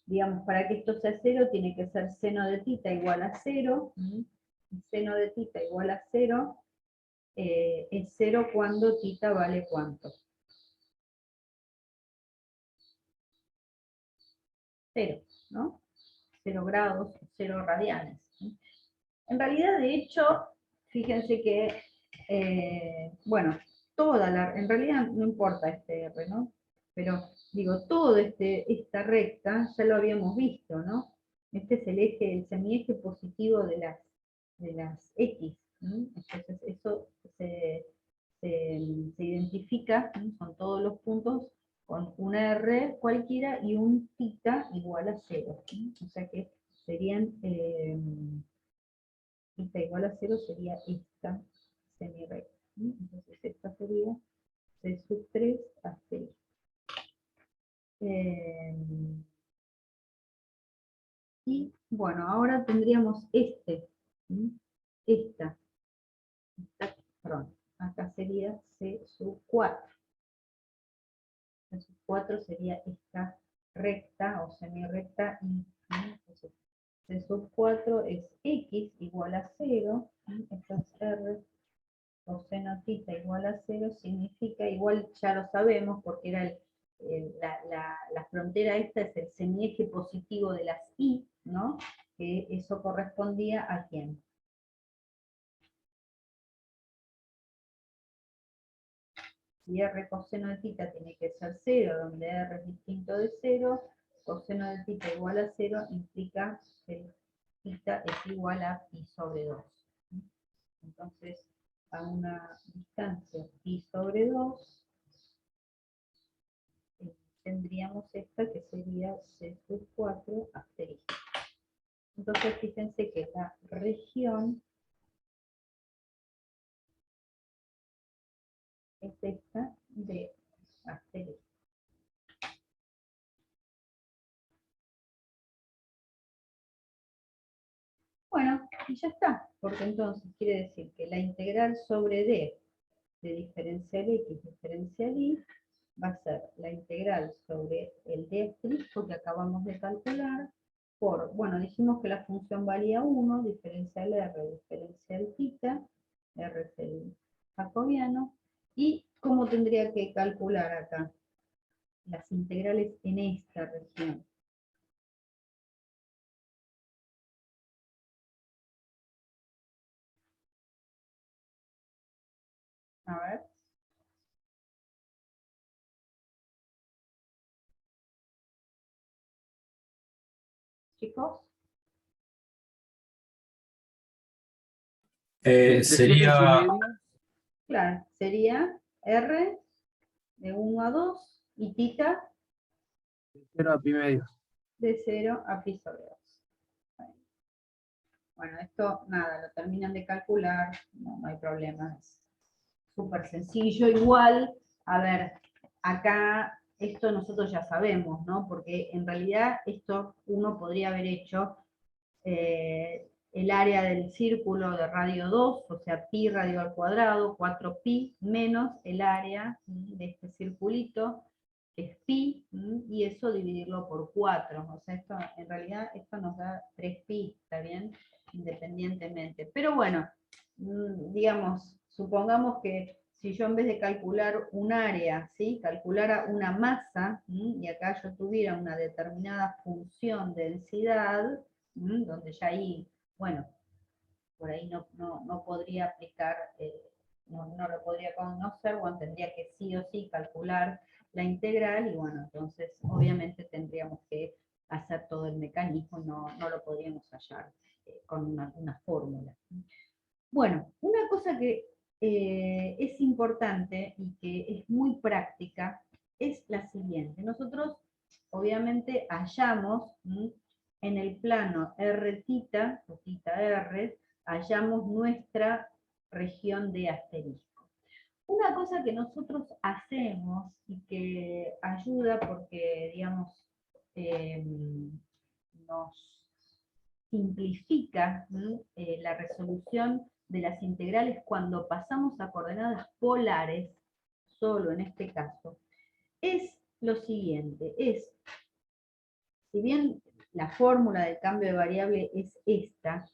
Digamos, para que esto sea 0, tiene que ser seno de tita igual a 0. Y seno de tita igual a 0 es 0 cuando tita vale ¿cuánto? 0, ¿no? 0 grados, 0 radianes. En realidad, de hecho, fíjense que, bueno, en realidad no importa este R, ¿no? Pero, digo, todo esta recta ya lo habíamos visto, ¿no? Este es el eje, el semieje positivo de las X. Entonces, eso se identifica, ¿no? Son todos los puntos con una R cualquiera y un tita igual a 0. O sea que serían... Tita igual a 0 sería esta semirecta. Entonces esta sería C sub 3 asterisco. Y bueno, ahora tendríamos esta, perdón, acá sería C sub 4. C sub 4 sería esta recta o semirecta y entonces C sub 4 es X igual a 0, esto es R coseno tita igual a 0 significa, igual ya lo sabemos porque era la frontera esta es el semieje positivo de las I, ¿no? Que eso correspondía a ¿quién? Si R coseno de tita tiene que ser 0, donde R es distinto de 0, coseno de tita igual a 0 implica que tita es igual a pi sobre 2. Entonces, a una distancia pi sobre 2, tendríamos esta que sería C sub 4 asterisco. Entonces, fíjense que la región es esta de asterisco. Bueno, y ya está, porque entonces quiere decir que la integral sobre D de diferencial X diferencial Y va a ser la integral sobre el D asterisco que acabamos de calcular por, bueno, dijimos que la función valía 1, diferencial R, diferencial tita, R es el jacobiano, y cómo tendría que calcular acá las integrales en esta región. A ver. chicos? Entre 0 y Sería, medio, Claro, sería R de 1 a 2 y tita 0 a pi medio. de 0 a pi sobre 2. Bueno, esto nada, lo terminan de calcular, no hay problema, es súper sencillo. Igual, a ver, acá esto nosotros ya sabemos, ¿no? Porque en realidad esto uno podría haber hecho el área del círculo de radio 2, o sea, pi radio al cuadrado, 4pi, menos el área de este circulito, que es pi, y eso dividirlo por 4. O sea, esto, en realidad esto nos da 3pi, ¿está bien? Independientemente. Pero bueno, digamos, supongamos que si yo en vez de calcular un área, ¿sí? Calculara una masa, y acá yo tuviera una determinada función densidad, donde ya ahí, bueno, por ahí no podría aplicar, no lo podría conocer, bueno, tendría que sí o sí calcular la integral, y bueno, entonces obviamente tendríamos que hacer todo el mecanismo, no lo podríamos hallar con una fórmula. Bueno, una cosa que es importante y que es muy práctica es la siguiente. Nosotros obviamente hallamos en el plano r tita, o tita r, hallamos nuestra región de asterisco. Una cosa que nosotros hacemos y que ayuda porque, digamos, nos simplifica la resolución de las integrales cuando pasamos a coordenadas polares, solo en este caso, es lo siguiente, es, si bien la fórmula del cambio de variable es esta,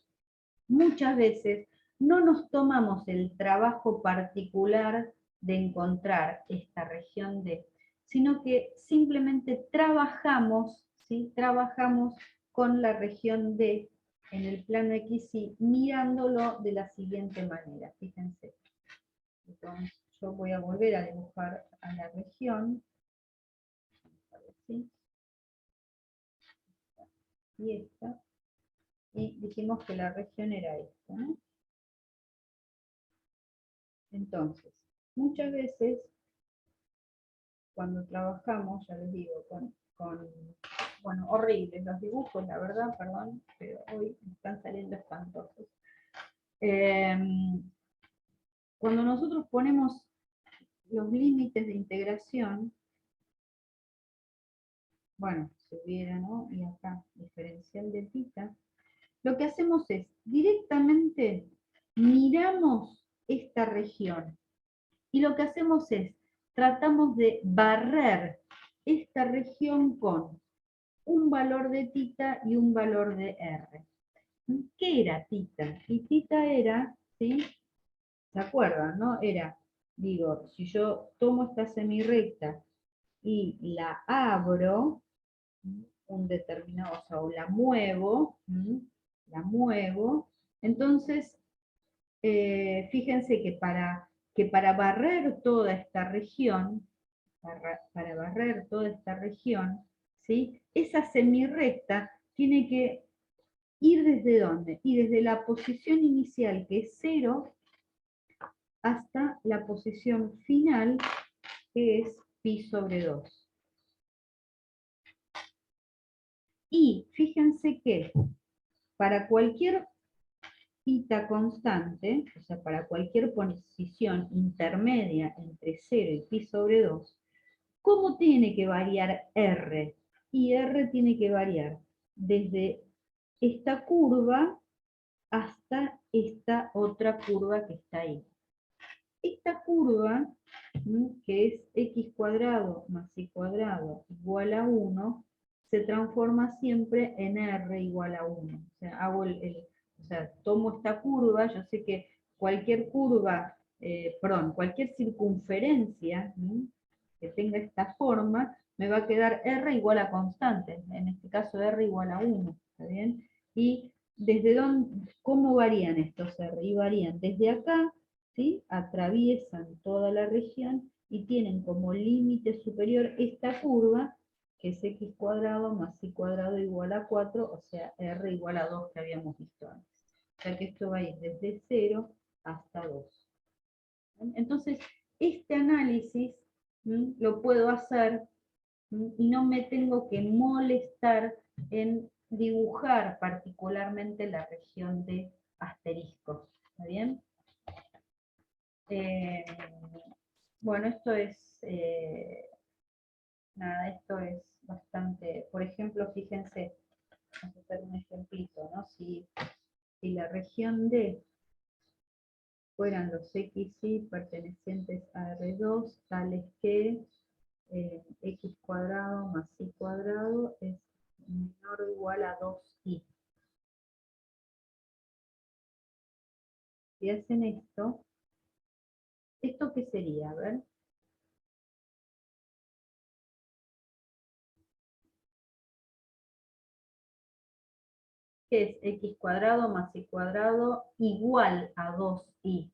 muchas veces no nos tomamos el trabajo particular de encontrar esta región D, sino que simplemente trabajamos, ¿sí? Trabajamos con la región D en el plano XY, mirándolo de la siguiente manera, fíjense. Entonces, yo voy a volver a dibujar a la región, ¿sí? Y esta, y dijimos que la región era esta, ¿no? Entonces, muchas veces, cuando trabajamos, ya les digo, bueno, horribles los dibujos, la verdad, perdón, pero hoy me están saliendo espantosos. Cuando nosotros ponemos los límites de integración, bueno, se hubiera, ¿no? Y acá, diferencial de tita, lo que hacemos es, directamente miramos esta región, y lo que hacemos es, tratamos de barrer esta región con un valor de tita y un valor de r. ¿Qué era tita? Y tita era, ¿sí? ¿Se acuerdan, no? Era, digo, si yo tomo esta semirrecta y la abro, un determinado, o sea, o la muevo, entonces, fíjense que para barrer toda esta región, para barrer toda esta región, ¿sí? Esa semirrecta tiene que ir desde dónde? Y desde la posición inicial, que es 0, hasta la posición final, que es pi sobre 2. Y fíjense que para cualquier tita constante, o sea, para cualquier posición intermedia entre 0 y pi sobre 2, ¿cómo tiene que variar R? Y R tiene que variar desde esta curva hasta esta otra curva que está ahí. Esta curva, que es x cuadrado más y cuadrado igual a 1, se transforma siempre en r igual a 1. O sea, o sea, tomo esta curva, yo sé que cualquier curva, cualquier circunferencia que tenga esta forma, me va a quedar r igual a constante, en este caso r igual a 1, ¿está bien? Y desde dónde, ¿cómo varían estos r? Y varían desde acá, ¿sí? Atraviesan toda la región y tienen como límite superior esta curva, que es x cuadrado más y cuadrado igual a 4, o sea, r igual a 2 que habíamos visto antes. O sea que esto va a ir desde 0 hasta 2. Entonces, este análisis lo puedo hacer y no me tengo que molestar en dibujar particularmente la región de asteriscos. ¿Está bien? Bueno, esto es... nada, esto es bastante... Por ejemplo, fíjense, vamos a hacer un ejemplito, ¿no? Si la región D fueran los xy pertenecientes a R2, tales que x cuadrado más y cuadrado es menor o igual a 2y. Si hacen esto, ¿esto qué sería? A ver. ¿Qué es x cuadrado más y cuadrado igual a 2y?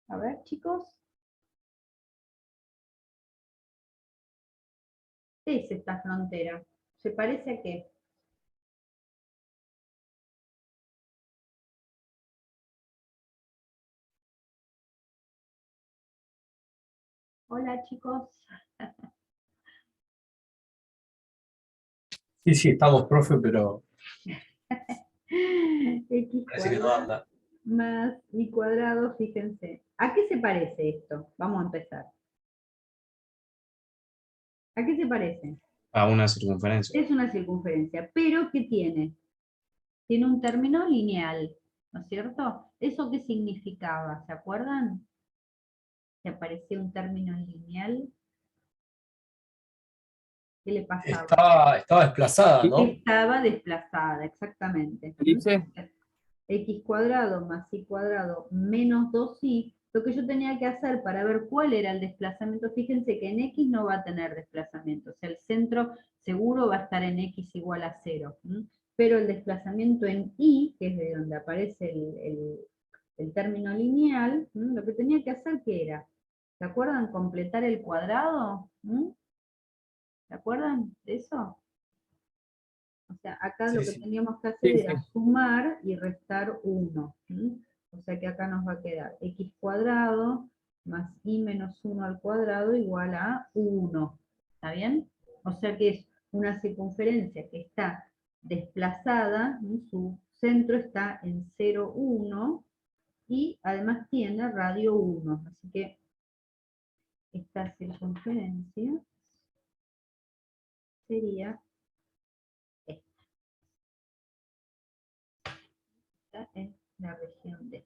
A ver, chicos. ¿Qué es esta frontera? ¿Se parece a qué? Hola, chicos. Sí, sí, estamos, profe, pero X parece que no cuadrado anda. más y cuadrado, fíjense. ¿A qué se parece esto? Vamos a empezar. ¿A qué se parece? A una circunferencia. Es una circunferencia, pero ¿qué tiene? Tiene un término lineal, ¿no es cierto? ¿Eso qué significaba? ¿Se acuerdan? Que aparecía un término lineal. ¿Qué le pasaba? Estaba desplazada, ¿no? Estaba desplazada, exactamente. Dice, X cuadrado más y cuadrado menos 2y, lo que yo tenía que hacer para ver cuál era el desplazamiento, fíjense que en X no va a tener desplazamiento, o sea, el centro seguro va a estar en X igual a 0, pero el desplazamiento en Y, que es de donde aparece el término lineal, lo que tenía que hacer, ¿qué era? ¿Se acuerdan? Completar el cuadrado, ¿se acuerdan de eso? O sea, acá Sí, lo que sí. teníamos que hacer sí, era sí. sumar y restar 1. O sea que acá nos va a quedar x cuadrado más y menos 1 al cuadrado igual a 1. ¿Está bien? O sea que es una circunferencia que está desplazada, su centro está en 0, 1, y además tiene radio 1. Así que esta circunferencia sería esta en la región D.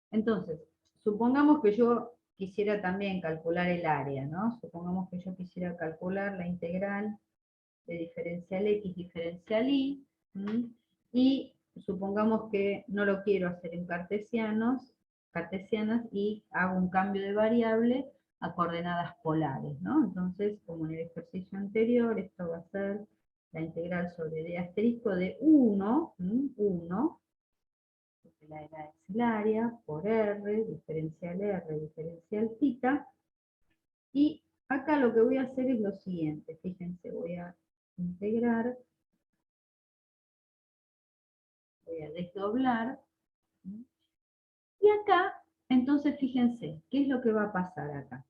Entonces, supongamos que yo quisiera también calcular el área, ¿no? Supongamos que yo quisiera calcular la integral de diferencial x diferencial y, y supongamos que no lo quiero hacer en cartesianas, y hago un cambio de variable a coordenadas polares, ¿no? Entonces, como en el ejercicio anterior, esto va a ser la integral sobre d asterisco de 1, 1, porque la era es el área, por R, diferencial θ, y acá lo que voy a hacer es lo siguiente, fíjense, voy a integrar, voy a desdoblar, y acá, entonces fíjense, ¿qué es lo que va a pasar acá?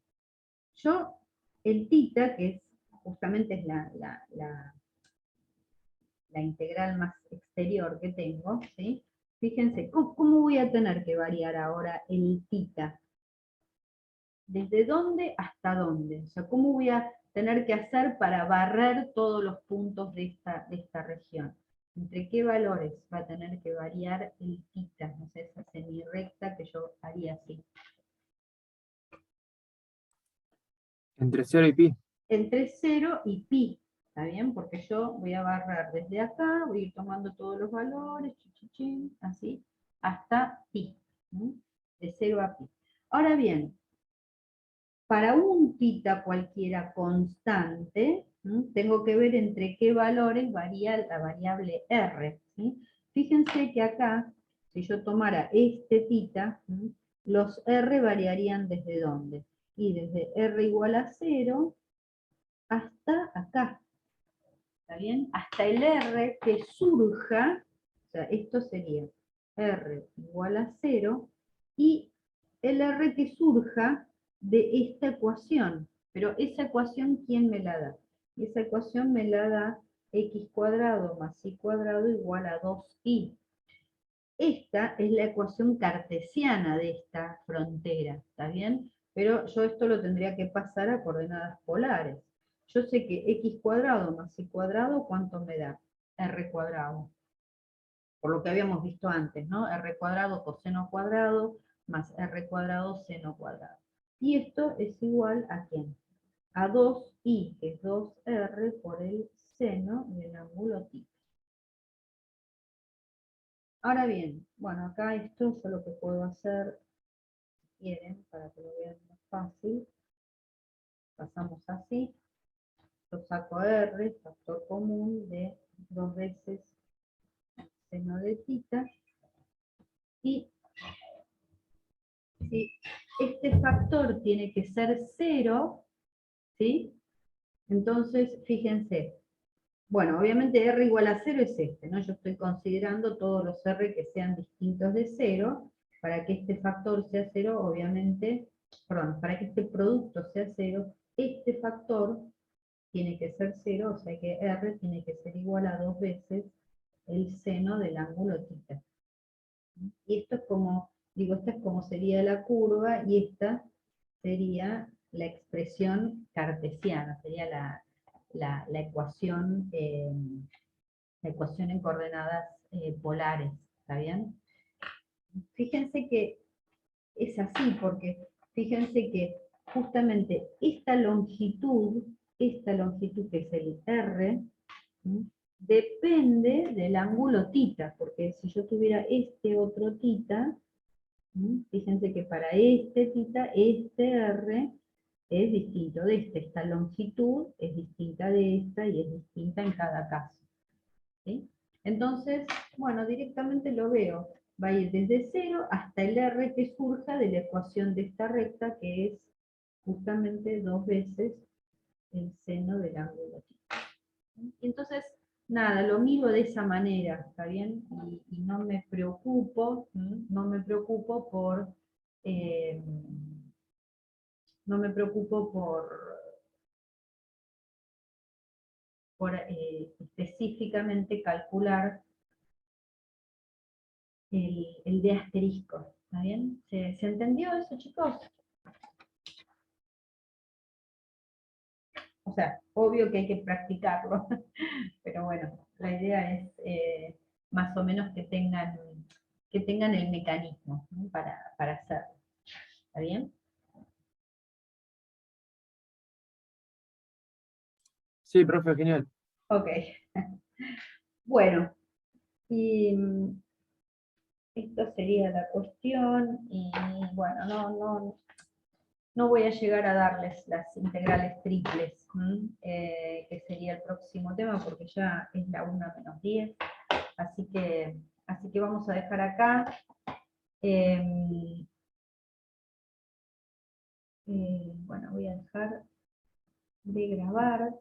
Yo, el θ, que es justamente es la integral más exterior que tengo, ¿sí? Fíjense, ¿cómo voy a tener que variar ahora el θ? ¿Desde dónde hasta dónde? O sea, ¿cómo voy a tener que hacer para barrer todos los puntos de esta región? ¿Entre qué valores va a tener que variar el θ? No sé, esa semirrecta que yo haría así. Entre 0 y pi. Entre 0 y pi, ¿está bien? Porque yo voy a barrer desde acá, voy a ir tomando todos los valores, así, hasta pi, de 0 a pi. Ahora bien, para un θ cualquiera constante, Tengo que ver entre qué valores varía la variable R. ¿Sí? Fíjense que acá, si yo tomara este θ, los R variarían desde dónde. Y desde R igual a 0 hasta acá. ¿Está bien? Hasta el R que surja, o sea, esto sería R igual a 0, y el R que surja de esta ecuación. Pero esa ecuación, ¿quién me la da? Esa ecuación me la da x cuadrado más y cuadrado igual a 2i. Esta es la ecuación cartesiana de esta frontera, ¿está bien? Pero yo esto lo tendría que pasar a coordenadas polares. Yo sé que x cuadrado más y cuadrado, ¿cuánto me da? R cuadrado. Por lo que habíamos visto antes, ¿no? R cuadrado coseno cuadrado más R cuadrado seno cuadrado. Y esto es igual a ¿quién? A 2i, que es 2R por el seno del ángulo θ. Ahora bien, bueno, acá esto yo lo que puedo hacer, si quieren, para que lo vean más fácil, pasamos así, yo saco R, factor común de 2 veces seno de θ, y si este factor tiene que ser 0, ¿sí? Entonces, fíjense, bueno, obviamente R igual a 0 es este, ¿no? Yo estoy considerando todos los R que sean distintos de 0, para que este factor sea 0, obviamente, perdón, para que este producto sea 0, este factor tiene que ser 0, o sea que R tiene que ser igual a 2 veces el seno del ángulo θ. Y esto es como, digo, esta es como sería la curva, y esta sería la expresión cartesiana, sería la ecuación en coordenadas polares, ¿está bien? Fíjense que es así, porque fíjense que justamente esta longitud que es el R, ¿sí? Depende del ángulo θ, porque si yo tuviera este otro θ, fíjense que para este θ, este R es distinto de este, esta longitud es distinta de esta y es distinta en cada caso. ¿Sí? Entonces, bueno, directamente lo veo, va a ir desde 0 hasta el R que surja de la ecuación de esta recta, que es justamente 2 veces el seno del ángulo θ. Entonces, nada, lo miro de esa manera, ¿está bien? Y no me preocupo, por, no me preocupo por específicamente calcular el de asterisco, ¿está bien? ¿Se entendió eso, chicos? O sea, obvio que hay que practicarlo, pero bueno, la idea es más o menos que tengan el mecanismo, ¿no? para hacerlo. ¿Está bien? Sí, profe, genial. Ok. Bueno, y esto sería la cuestión, y bueno, no voy a llegar a darles las integrales triples, que sería el próximo tema, porque ya es la 1-10, así que vamos a dejar acá. Bueno, voy a dejar de grabar.